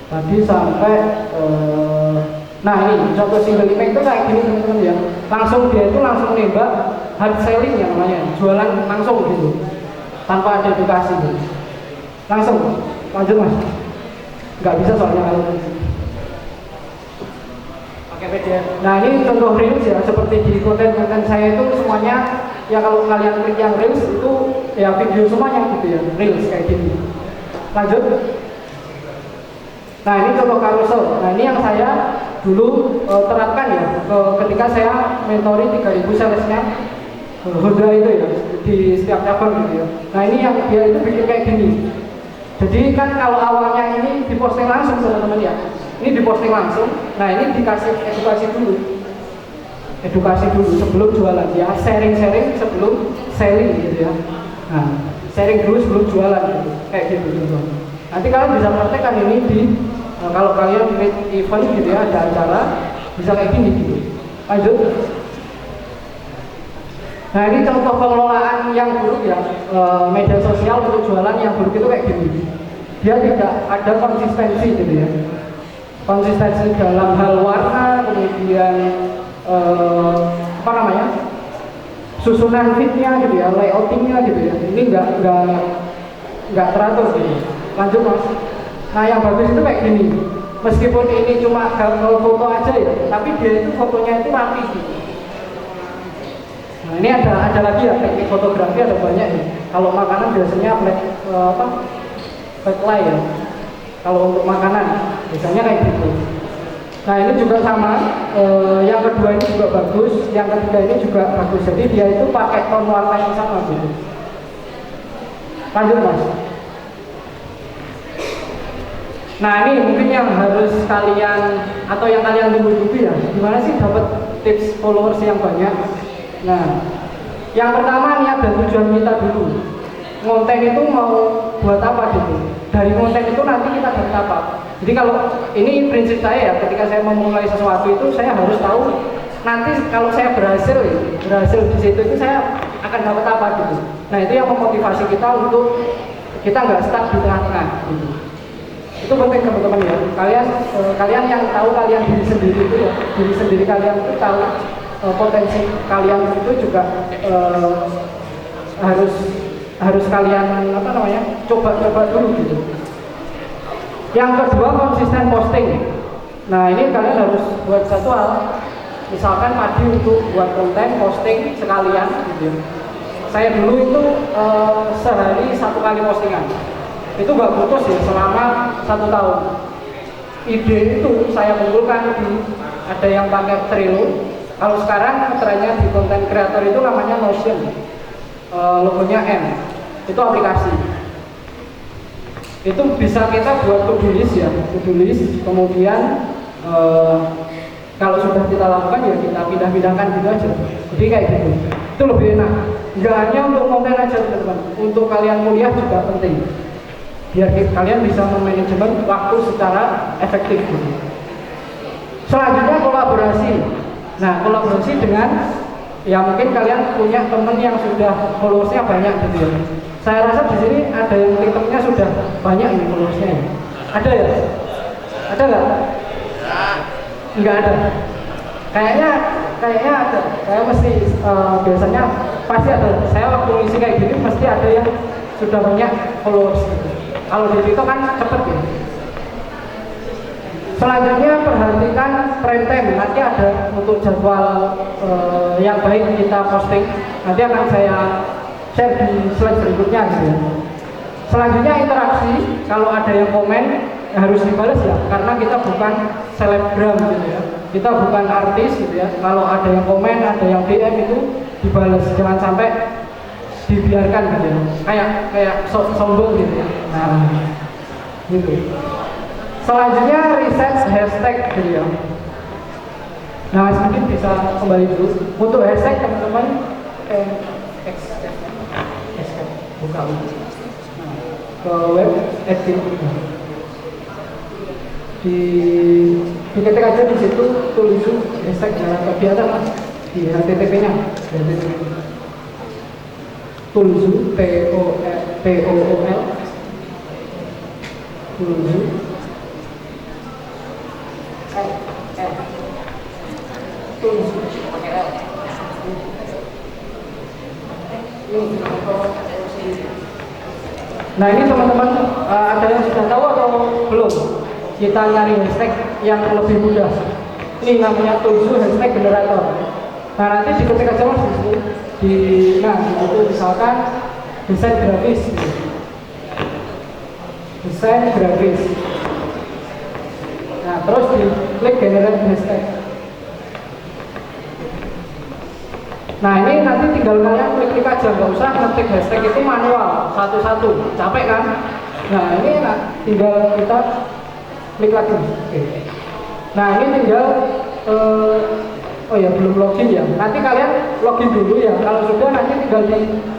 tadi sampai nah ini contoh single image itu kayak gini teman-teman ya. Langsung dia itu langsung nembak hard selling ya namanya, jualan langsung gitu tanpa ada edukasi gitu. Langsung lanjut Mas, nggak bisa soalnya kalau pakai PDF. Nah ini contoh reels ya, seperti di konten-konten saya itu semuanya ya, kalau kalian klik yang reels itu ya video semuanya gitu ya, reels kayak gini. Lanjut. Nah ini contoh carousel. Nah ini yang saya dulu terapkan ya ketika saya mentori 3000 salesnya Honda itu ya di setiap cabang gitu ya. Nah ini yang dia itu bikin kayak gini. Jadi kan kalau awalnya ini diposting langsung teman-teman ya, ini diposting langsung. Nah ini dikasih edukasi dulu. Edukasi dulu sebelum jualan ya, sharing-sharing sebelum selling gitu ya. Nah, sharing dulu sebelum jualan gitu, kayak gitu gitu. Nanti kalian bisa praktekkan ini di kalau kalian create event gitu ya, ada acara bisa kayak gini gitu. Lanjut. Nah ini contoh pengelolaan yang buruk ya, media sosial untuk jualan yang buruk itu kayak gini. Dia tidak ada konsistensi gitu ya. Konsistensi dalam hal warna, kemudian apa namanya, susunan fitnya gitu ya, layoutingnya gitu ya. Ini enggak nggak teratur gitu. Lanjut mas. Nah yang bagus itu kayak gini, meskipun ini cuma foto aja ya, tapi dia itu fotonya itu rapi gitu. Nah ini ada lagi ya, teknik fotografi ada banyak ya. Kalau makanan biasanya backlight ya. Kalau untuk makanan biasanya kayak gitu. Nah ini juga sama, yang kedua ini juga bagus, yang ketiga ini juga bagus. Jadi dia itu pakai tone warna yang sama gitu. Lanjut mas. Nah ini mungkin yang harus kalian atau yang kalian tunggu-tunggu ya, gimana sih dapat tips followers yang banyak. Nah yang pertama niat dan tujuan kita dulu. Konten itu mau buat apa gitu. Dari konten itu nanti kita dapat apa. Jadi kalau ini prinsip saya ya, ketika saya memulai sesuatu itu saya harus tahu nanti kalau saya berhasil di situ itu saya akan dapat apa gitu. Nah itu yang memotivasi kita untuk kita nggak stuck di tengah-tengah gitu. Itu penting teman-teman ya. Kalian yang tahu kalian diri sendiri itu ya, diri sendiri kalian itu tahu potensi kalian itu juga harus kalian coba dulu gitu. Yang kedua konsisten posting. Nah ini kalian harus buat jadwal. Misalkan pagi untuk buat konten posting sekalian gitu. Saya dulu itu sehari 1 kali postingan. Itu nggak putus ya selama 1 tahun. Ide itu saya kumpulkan ada yang pakai Trello. Kalau sekarang trennya di konten kreator itu namanya Notion. Logonya N. Itu aplikasi. Itu bisa kita buat to-do list ya, to-do list. Kemudian kalau sudah kita lakukan ya kita pindah-pindahkan gitu aja. Jadi kayak gitu. Itu lebih enak. Nggak hanya untuk konten aja teman-teman. Untuk kalian kuliah juga penting. Biar kalian bisa memanajemen waktu secara efektif gitu. Selanjutnya kolaborasi. Nah kolaborasi dengan ya mungkin kalian punya temen yang sudah followersnya banyak gitu ya. Saya rasa di sini ada yang TikToknya sudah banyak ini followersnya. Ada ya? Ada nggak? Nggak ada. Kayaknya ada. Saya mesti biasanya pasti ada. Saya waktu isi kayak gini pasti ada yang sudah banyak followers gitu. Kalau di TikTok kan cepet ya. Selanjutnya perhatikan prime time. Nanti ada untuk jadwal yang baik kita posting. Nanti akan saya share di slide berikutnya gitu ya. Selanjutnya interaksi. Kalau ada yang komen harus dibalas ya, karena kita bukan selebgram gitu ya. Kita bukan artis gitu ya. Kalau ada yang komen, ada yang DM itu dibalas. Jangan sampai dibiarkan gitu ya. Kayak sombong gitu ya. Nah, gitu. Selanjutnya research hashtag gitu ya. Nah, mungkin bisa kembali dulu. Untuk hashtag teman-teman buka ke web edit diketik aja di situ tulis hashtag jalan ke di atas mas di HTTP-nya Tulzu TOOL Tulzu Tulzu pakai L. Nah ini teman-teman ada yang sudah tahu atau belum? Kita nyari hashtag yang lebih mudah. Ini namanya Tulzu hashtag generator. Nah nanti diketik aja mas di itu misalkan desain grafis. Desain grafis. Nah terus diklik generate hashtag. Nah ini nanti tinggal kalian klik aja, nggak usah ngetik hashtag itu manual satu-satu, capek kan? Nah ini tinggal kita klik lagi. Oke. Nah ini tinggal oh ya belum login ya. Nanti kalian login dulu ya. Kalau sudah nanti tinggal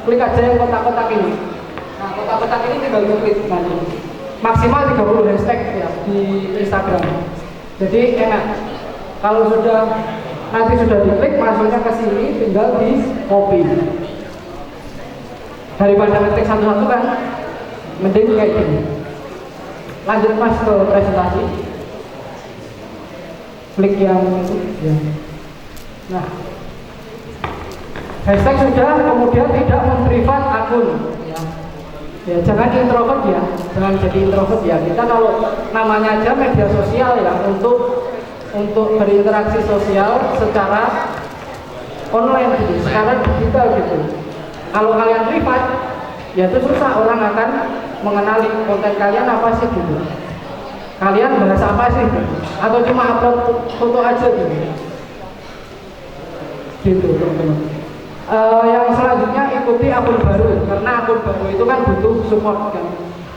klik aja yang kotak-kotak ini. Nah kotak-kotak ini tinggal diklik nanti. Maksimal 30 hashtag ya di Instagram. Jadi enak. Kalau nanti sudah diklik masuknya ke sini, tinggal di copy. Daripada ngetik satu-satu kan, mending kayak gini. Lanjut mas ke presentasi. Klik yang itu. Ya. Nah, hashtag sudah, kemudian tidak memprivat akun. Ya. Ya jangan introvert ya, jangan jadi introvert ya. Kita kalau namanya aja media sosial ya, untuk berinteraksi sosial secara online gitu, secara digital gitu. Kalau kalian privat, ya itu susah, orang akan mengenali konten kalian apa sih gitu. Kalian bahas apa sih gitu, atau cuma upload foto aja gitu. Gitu teman-teman. Yang selanjutnya ikuti akun baru, karena akun baru itu kan butuh support kan.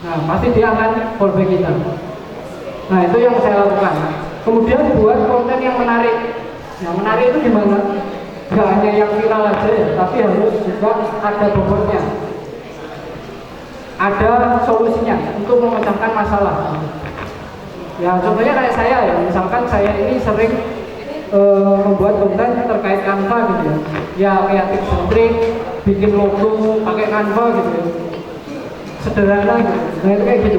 Nah pasti dia akan fallback kita. Nah itu yang saya lakukan. Kemudian buat konten yang menarik. Nah menarik itu gimana? Gak hanya yang viral aja ya, tapi harus juga ada bobotnya, ada solusinya untuk memecahkan masalah. Ya contohnya kayak saya ya, misalkan saya ini sering membuat konten terkait Canva gitu ya. Ya kayak tips and trik, bikin logo pakai Canva gitu ya. Sederhana gitu. Nah itu kayak gitu.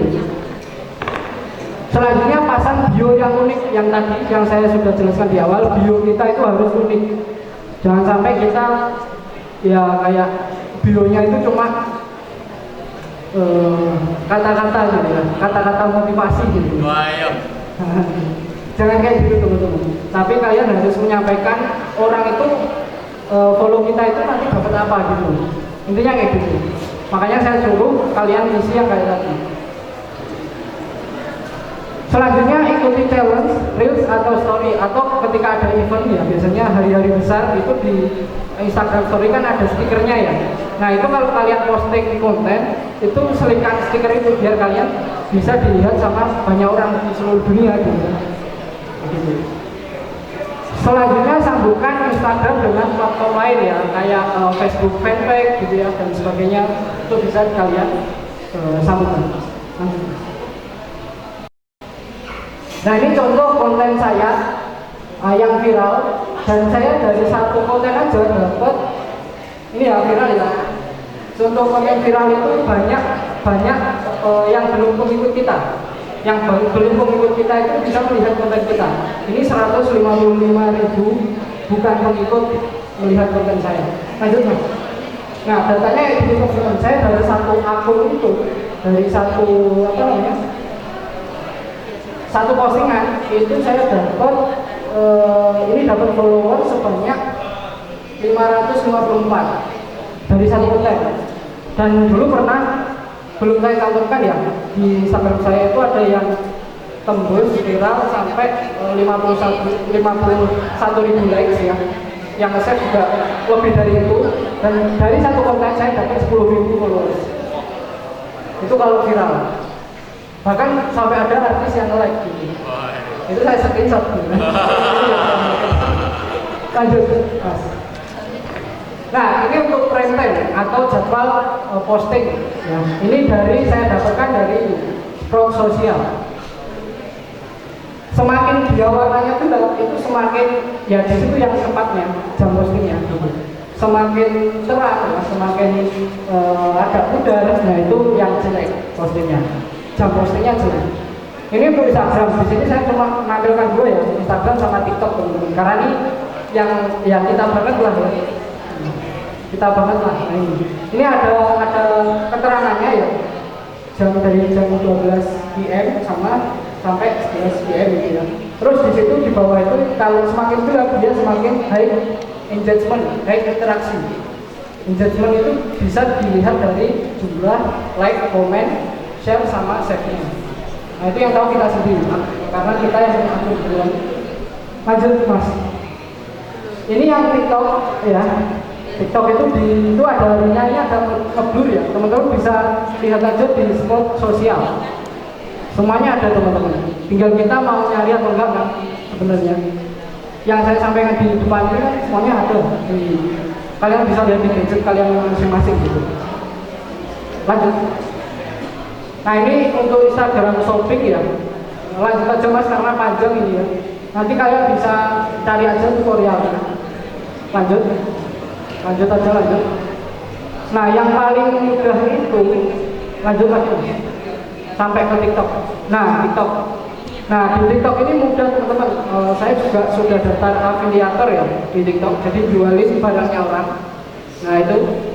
Selanjutnya pasang bio yang unik, yang tadi yang saya sudah jelaskan di awal, bio kita itu harus unik. Jangan sampai kita ya kayak bionya itu cuma kata-kata gitu ya, kata-kata motivasi gitu. Jangan kayak gitu teman-teman. Tapi kalian harus menyampaikan orang itu follow kita itu nanti dapat apa gitu. Intinya kayak gitu. Makanya saya suruh kalian isi yang kayak tadi. Selanjutnya ikuti challenge, reels atau story, atau ketika ada event ya, biasanya hari-hari besar itu di Instagram story kan ada stikernya ya. Nah itu kalau kalian posting konten itu selipkan stiker itu biar kalian bisa dilihat sama banyak orang di seluruh dunia gitu. Selanjutnya sambungkan Instagram dengan platform lain ya, kayak Facebook fanpage gitu ya dan sebagainya, itu bisa kalian sambungkan. Nah ini contoh konten saya yang viral, dan saya dari satu konten aja dapat ini ya viral ya. Contoh konten viral itu banyak yang belum pengikut kita, yang belum pengikut kita itu bisa melihat konten kita. Ini 155.000 bukan pengikut melihat konten saya. Lanjut mas. Nah datanya di konten saya dari satu akun itu, dari satu apa namanya? Satu postingan itu saya dapat ini dapat follower sebanyak 554 dari satu konten. Dan dulu pernah, belum saya cantumkan ya, di Instagram saya itu ada yang tembus viral sampai 51.000 likes ya, yang nge-share juga lebih dari itu, dan dari satu konten saya dapat 10.000 followers. Itu kalau viral. Bahkan sampai ada artis yang like gitu. Itu saya screenshot gitu. Lanjut mas. Nah ini untuk prime time atau jadwal posting ya. Ini saya dapatkan dari Sprout Sosial. Semakin dia warnanya gelap itu semakin ya di situ yang tepatnya jam postingnya gitu. Semakin terang ya, semakin agak pudar, nah itu yang jelek postingnya. Jam postingnya jelek. Ini untuk Instagram, di sini saya cuma menampilkan dua ya, Instagram sama TikTok teman-teman. Karena ini yang kita banget lah ya, kita banget lah. Nah, ini ada keterangannya ya, dari jam 12 PM sampai 11 PM gitu ya. Terus di situ di bawah itu kalau semakin gelap dia semakin high engagement, high interaksi. Engagement itu bisa dilihat dari jumlah like, komen, share sama save-nya. Nah itu yang tahu kita sendiri, karena kita yang atur duluan. Lanjut mas. Ini yang TikTok ya. TikTok itu ada linknya, ini ada ngeblur ya. Teman-teman bisa lihat aja di Sprout Sosial. Semuanya ada teman-teman. Tinggal kita mau nyari atau enggak kan sebenarnya. Yang saya sampaikan di depan ini kan semuanya ada. Kalian bisa lihat di gadget kalian masing-masing gitu. Lanjut. Nah ini untuk Instagram shopping ya. Lanjut aja mas karena panjang ini ya. Nanti kalian bisa cari aja tutorial. Lanjut aja. Nah yang paling mudah itu lanjut sampai ke TikTok. Nah TikTok. Nah di TikTok ini mudah teman-teman. Saya juga sudah daftar afiliator ya di TikTok. Jadi jualin barangnya orang. Nah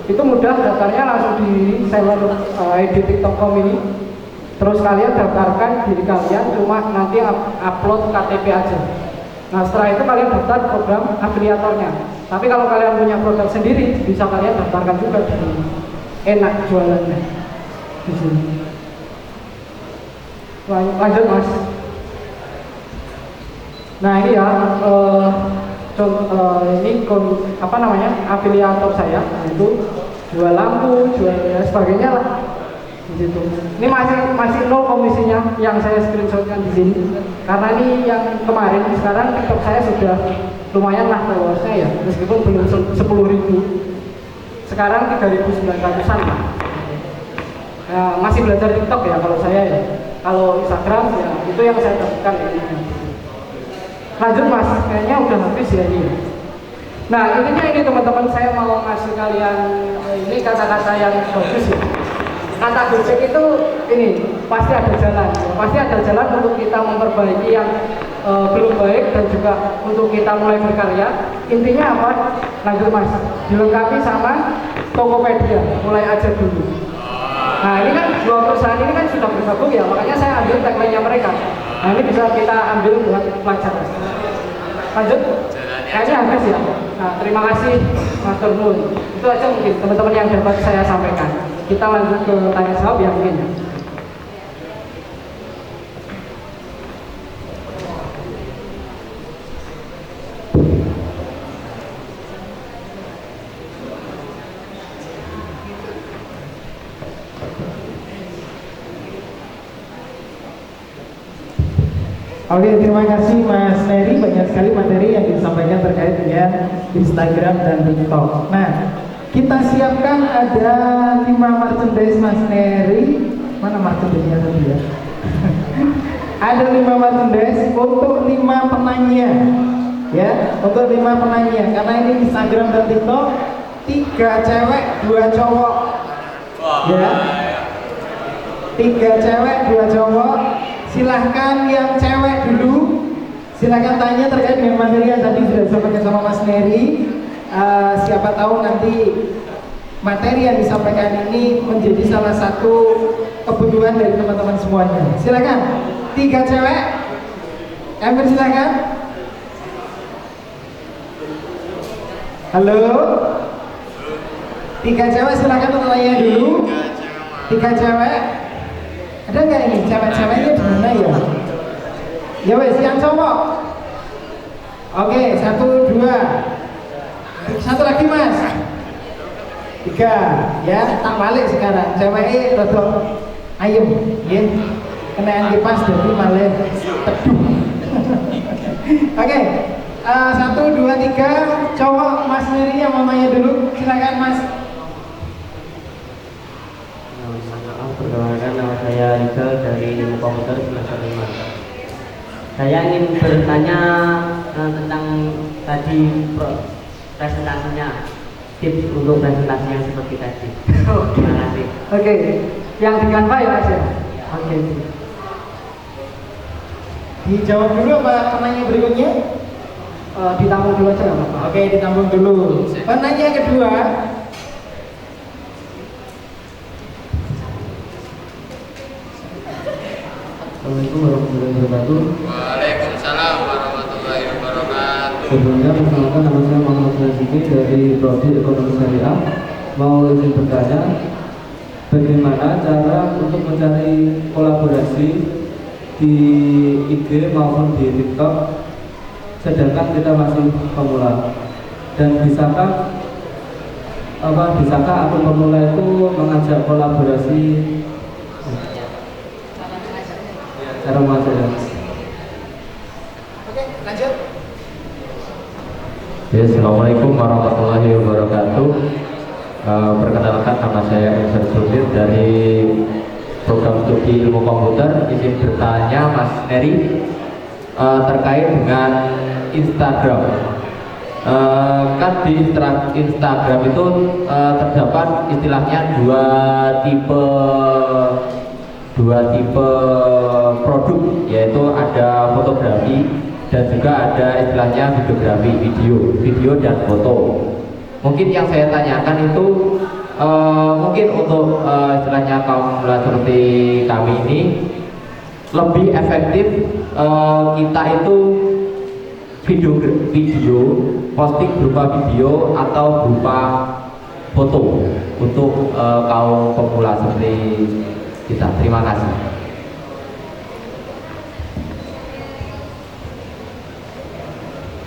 itu mudah, daftarnya langsung di seller ID TikTok.com ini. Terus kalian daftarkan diri kalian, cuma nanti upload KTP aja. Nah setelah itu kalian daftar program afiliatornya. Tapi kalau kalian punya produk sendiri, bisa kalian daftarkan juga di sini. Enak jualannya di sini. Lanjut mas. Nah ini ya, afiliator saya, yaitu jual lampu, jual sebagainya lah. Di situ. Ini masih nol komisinya yang saya screenshotkan di sini. Karena ini yang kemarin, sekarang TikTok saya sudah lumayan lah followersnya ya, meskipun belum 10.000. Sekarang 3.900-an lah. Ya, masih belajar TikTok ya kalau saya ya. Kalau Instagram ya itu yang saya dapatkan ini. Lanjut mas, kayaknya udah habis ya ini. Nah ini teman-teman, saya mau ngasih kalian ini kata-kata yang bagus ya. Kata Gojek itu ini pasti ada jalan, pasti ada jalan untuk kita memperbaiki yang belum baik dan juga untuk kita mulai berkarya. Intinya apa? Lanjut mas, dilengkapi sama Tokopedia, mulai aja dulu. Nah ini kan dua perusahaan ini kan sudah bergabung ya, makanya saya ambil tagline-nya mereka. Nah ini bisa kita ambil buat pelajaran. Lanjut, kayaknya habis ya. Nah terima kasih Mas Turmun. Itu aja mungkin teman-teman yang dapat saya sampaikan. Kita lanjut ke tanya jawab yang mungkin. Oke, terima kasih Mas Neri. Banyak sekali materi yang disampaikan terkait dengan Instagram dan TikTok. Nah, kita siapkan ada 5 merchandise Mas Neri. Mana merchandise-nya tadi ya? Ada 5 merchandise untuk 5 penanya. Ya, untuk 5 penanya. Karena ini Instagram dan TikTok 3 cewek, 2 cowok. Ya. 3 cewek, 2 cowok. Silahkan yang cewek dulu, silahkan tanya terkait dengan materi yang tadi sudah disampaikan sama Mas Neri. Siapa tahu nanti materi yang disampaikan ini menjadi salah satu kebutuhan dari teman-teman semuanya. Silahkan, 3 cewek, Emir silahkan. Halo, 3 cewek silahkan tanya dulu. 3 cewek. Ada nggak ini cewek-ceweknya di mana ya? Ya wes, yang cowok. Oke, 1, 2. 1 lagi mas. 3. Ya, tak balik sekarang. Ceweknya rodok ayem, ya. Kenaan kipas jadi malah teduh. Oke, 1, 2, 3. Cowok Mas Neri yang mamanya dulu. Silakan mas. Perkenalkan, nama saya Rizal dari Ilmu Komputer semester 5. Saya ingin bertanya tentang tadi presentasinya, tips untuk presentasi yang seperti tadi. Terima kasih. Oke, yang di Canva ya mas ya? Oke. Dijawab dulu apa penanya berikutnya? Ditampung dulu aja nggak apa-apa. Oke, ditampung dulu. Penanya kedua. Assalamualaikum warahmatullahi wabarakatuh. Waalaikumsalam warahmatullahi wabarakatuh. Sebelumnya perkenalkan, nama saya Muhammad Naziki dari Prodi Ekonomi Syariah. Mau izin bertanya, bagaimana cara untuk mencari kolaborasi di IG maupun di TikTok, sedangkan kita masih pemula, dan bisakah akun pemula itu mengajak kolaborasi? Cara mengajarnya. Oke, lanjut. Ya, Assalamualaikum warahmatullahi wabarakatuh. Perkenalkan, nama saya Emir Sudin dari program studi ilmu komputer. Izin bertanya Mas Neri terkait dengan Instagram. Kan di Instagram itu terdapat istilahnya dua tipe produk, yaitu ada fotografi dan juga ada istilahnya videografi, video dan foto. Mungkin yang saya tanyakan itu mungkin untuk istilahnya kaum pemula seperti kami ini lebih efektif kita itu video posting berupa video atau berupa foto untuk kaum pemula seperti kita. Terima kasih.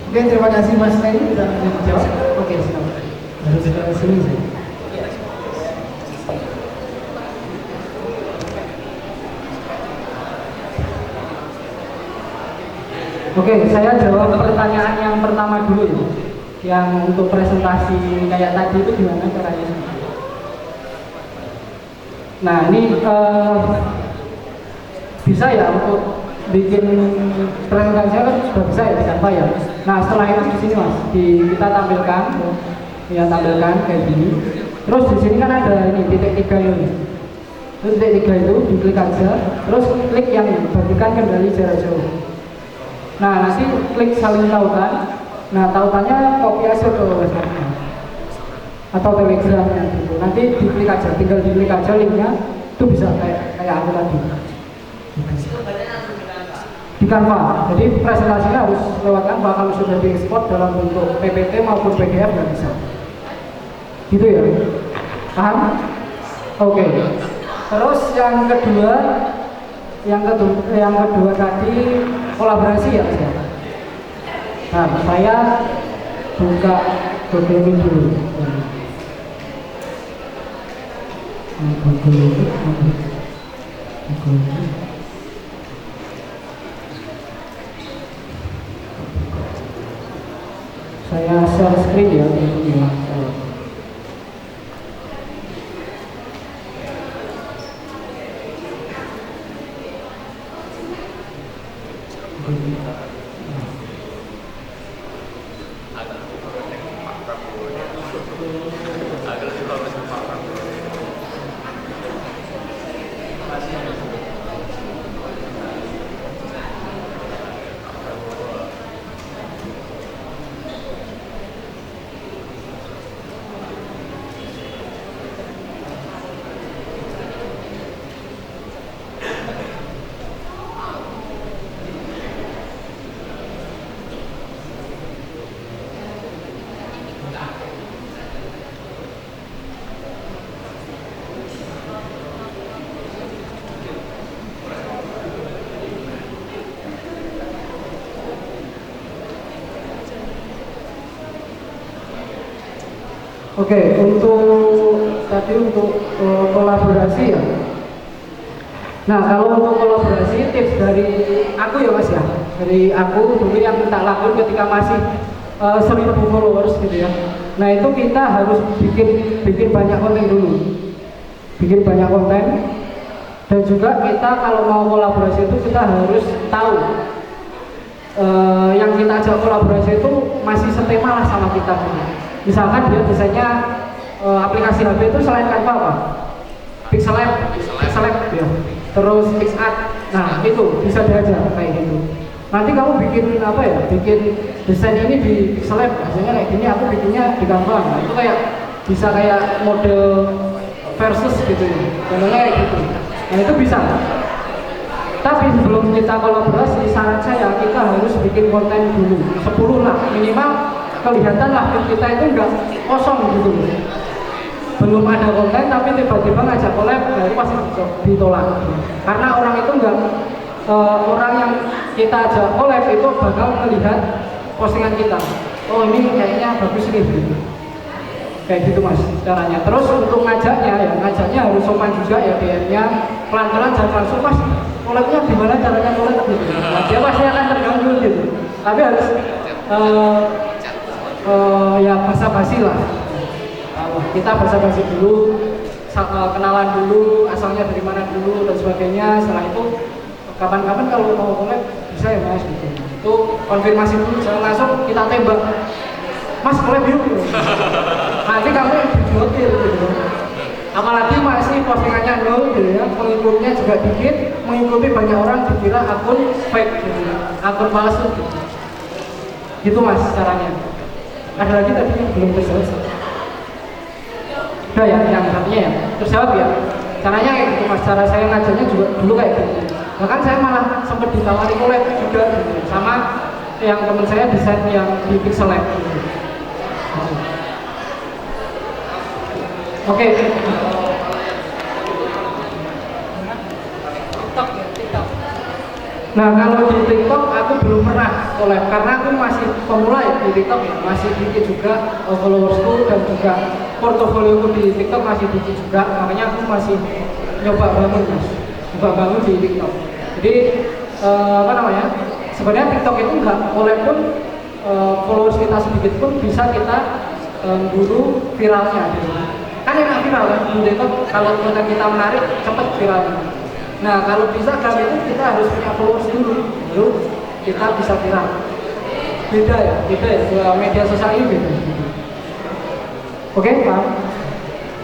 Oke, terima kasih Mas Ferry sudah menjawab. Oke, silakan. Harus ke sini sih. Oke, saya jawab pertanyaan yang pertama dulu ya. Yang untuk presentasi kayak tadi itu gimana caranya? Nah, ini bisa ya untuk bikin presentasi kan sudah bisa ya di Canva ya. Nah, setelah itu di sini Mas, kita tampilkan ya, tampilkan kayak gini. Terus di sini kan ada ini titik 3 ini. Terus titik 3 itu diklik aja, terus klik yang bagikan kendali jarak jauh. Nah, nanti klik salin tautan. Nah, tautannya copy aja ke website atau telegramnya gitu. Nanti diklik aja, tinggal diklik aja linknya, itu bisa kayak aku tadi di Canva. Jadi presentasinya harus lewat Canva. Kalau sudah diekspor dalam bentuk PPT maupun PDF nggak bisa. Gitu ya, paham? Oke. Terus yang kedua tadi kolaborasi ya Mas ya. Nah, saya buka Google Meet dulu. Saya share screen ya untuk bilang saya. Oke, untuk kolaborasi ya. Nah, kalau untuk kolaborasi tips dari aku ya Mas ya, dari aku dulu yang tak lakukan ketika masih 1000 followers gitu ya. Nah, itu kita harus bikin banyak konten dulu, bikin banyak konten, dan juga kita kalau mau kolaborasi itu kita harus tahu yang kita ajak kolaborasi itu masih setema lah sama kita gitu. Misalkan dia biasanya aplikasi HP itu selain Canva apa? Pixelab ya. Terus PixArt. Nah, itu bisa diajar kayak gitu. Nanti kamu bikin apa ya? Bikin desain ini di Pixelab, hasilnya kayak gini, aku bikinnya di Canva. Nah, itu kayak bisa kayak model versus gitu ya. Contohnya kayak gitu. Nah, itu bisa. Tapi sebelum kita kolaborasi, saran saya kita harus bikin konten dulu 10 lah minimal, kelihatan lah kita itu enggak kosong gitu. Belum ada konten tapi tiba-tiba ngajak collab, itu pasti ditolak. Karena orang itu enggak orang yang kita ajak collab itu bakal melihat postingan kita. Oh, ini kayaknya bagus nih gitu. Kayak gitu Mas caranya. Terus untuk ngajaknya harus sopan juga ya, DM-nya pelan-pelan, jangan langsung Mas collabnya gimana caranya collab gitu. Nah, dia pasti akan terganggu gitu. Tapi harus ya basa-basi lah. Kita basa-basi dulu, kenalan dulu, asalnya dari mana dulu dan sebagainya. Setelah itu kapan-kapan kalau mau collab bisa ya Mas gitu. Itu konfirmasi dulu, jangan langsung kita tembak. Mas collab yuk gitu. Nanti kamu dijotil gitu. Apalagi masih postingannya 0 gitu ya, pengikutnya juga dikit, mengikuti banyak orang dikira akun fake gitu, akun palsu gitu. Gitu Mas caranya. Ada lagi tadi yang belum terselesai. Sudah ya, yang satunya ya. Terjawab ya. Caranya kayak gitu mas, cara saya ngajarnya juga dulu kayak gitu. Bahkan saya malah sempat ditawari collab juga gitu. Sama yang teman saya desain yang di Pixel Lab gitu. Oke. Nah kalau di TikTok aku belum pernah collab karena aku masih pemula ya di TikTok ya, masih dikit juga followersku dan juga portofolioku di TikTok masih dikit juga, makanya aku masih nyoba bangun di TikTok. Jadi apa namanya? Sebenarnya TikTok itu enggak collab pun followers kita sedikit pun bisa kita buru viralnya gitu. Kan enak viral kan di TikTok, kalau konten kita menarik cepet viralnya. Nah kalau bisa kami itu kita harus punya followers dulu, baru kita bisa viral. Beda ya media sosial ini beda. Oke, Pak.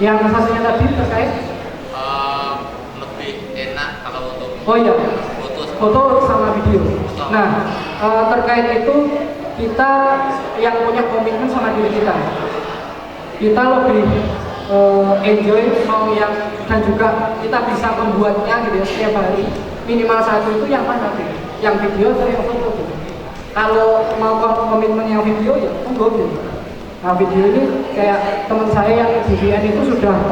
Yang satunya tadi terkait lebih enak kalau untuk foto sama video. Nah terkait itu kita yang punya komitmen sama diri kita lebih enjoy mau yang dan juga kita bisa membuatnya gitu ya setiap hari minimal satu itu yang mana gitu, yang video atau yang foto gitu. Kalau mau komitmen yang video ya monggo gitu. Nah video ini kayak teman saya yang di VN itu sudah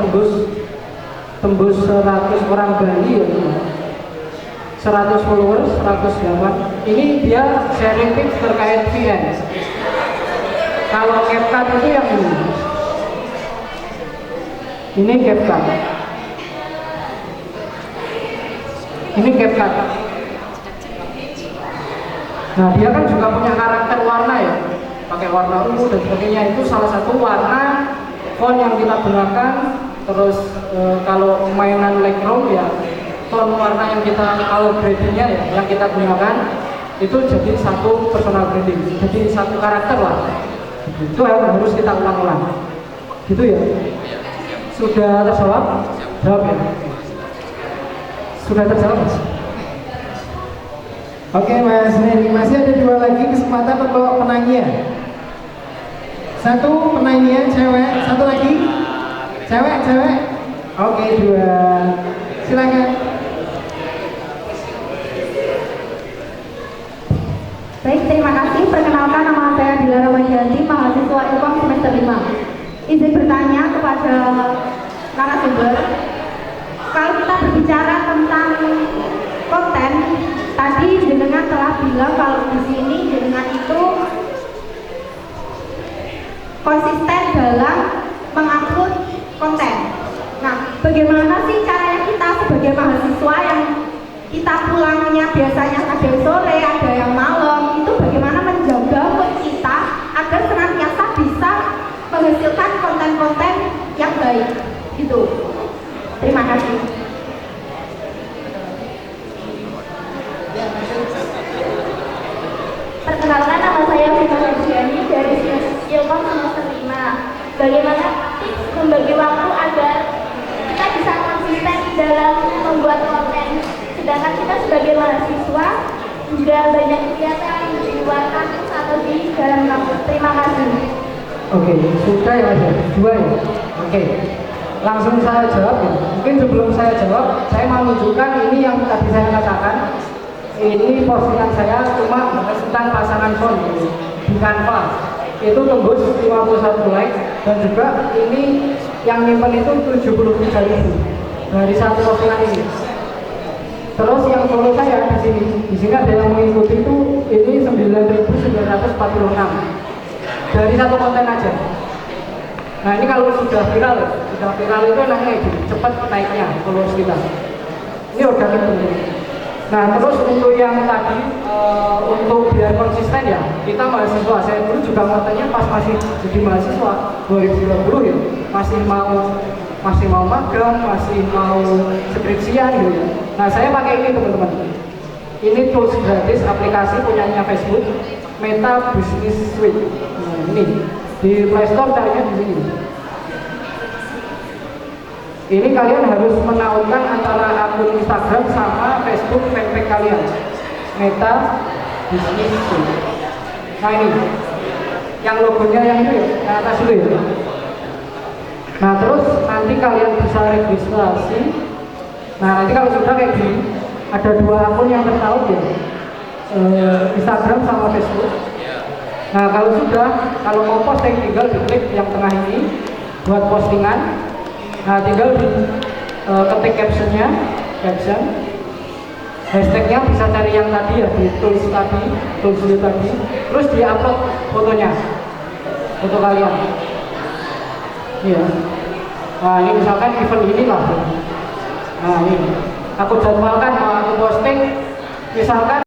tembus 100 orang Bali ya, 100 followers, 108. Ini dia sharing tips terkait VN. Kalau CapCut itu yang ini CapCut. Ini CapCut. Nah dia kan juga punya karakter warna ya, pakai warna ungu dan sebagainya. Itu salah satu warna font yang kita gunakan. Terus kalau mainan Lightroom ya tone warna yang kita color gradingnya ya yang kita gunakan itu jadi satu personal branding, jadi satu karakter lah. Itu yang harus kita ulang-ulang. Gitu ya. Sudah terjawab? Jawab ya. Sudah terjawab? Oke Mas Neri, masih ada 2 lagi kesempatan untuk penanya. 1 penanya cewek, 1 lagi cewek. Oke 2. Silakan. Baik, terima kasih. Perkenalkan, nama saya Dilara Wanjanti, mahasiswa Ilkom semester 5. Izin bertanya kepada narasumber, kalau kita berbicara tentang konten, tadi jenengan telah bilang kalau di sini jenengan itu konsisten dalam mengupload konten. Nah, bagaimana sih caranya kita sebagai mahasiswa yang kita pulangnya biasanya ada yang sore, ada yang malam, itu bagaimana menjaga mood kita agar senantiasa bisa menghasilkan konten-konten yang baik gitu. Terima kasih. Perkenalkan, nama saya Vina Febriani dari Ilkom semester 5. Bagaimana tips membagi waktu agar kita bisa konsisten dalam membuat konten, sedangkan kita sebagai mahasiswa juga banyak kegiatan di luar kampus atau di dalam kampus. Terima kasih. Oke, sudah ya Mas, 2 ya. Oke, langsung saya jawab ya. Mungkin sebelum saya jawab, saya mau menunjukkan ini yang tadi saya katakan. Ini postingan saya cuma bahas tentang pasangan font di Canva. Itu tembus 51 like dan juga ini yang nyimpen itu 73.000 dari satu postingan ini. Terus yang follow saya di sini ada yang mengikuti itu ini 9.946 dari satu konten aja. Nah ini kalau sudah viral itu enaknya gitu, cepat naiknya followers kita. Ini organik tentunya. Nah terus untuk yang tadi untuk biar konsisten ya, kita mahasiswa, saya dulu juga kontennya pas masih jadi mahasiswa 2020 ya, masih mau magang, masih mau skripsian gitu ya. Nah saya pakai ini teman-teman. Ini tools gratis aplikasi punyanya Facebook, Meta Business Suite. Nah, ini di Play Store caranya di sini. Ini kalian harus menautkan antara akun Instagram sama Facebook fanpage kalian. Meta Business Suite. Nah ini, yang logonya yang itu ya, yang atas dulu ya. Nah terus nanti nanti kalian bisa registrasi. Nah nanti kalau sudah kayak gini, ada 2 akun yang tertaut ya, Instagram sama Facebook. Nah kalau sudah, kalau mau posting tinggal diklik yang tengah ini buat postingan. Nah tinggal ketik captionnya, caption, hashtagnya bisa cari yang tadi ya, di tools tadi, terus di-upload fotonya, foto kalian. Iya. Nah ini misalkan event ini lah. Nah ini aku jadwalkan mau aku posting misalkan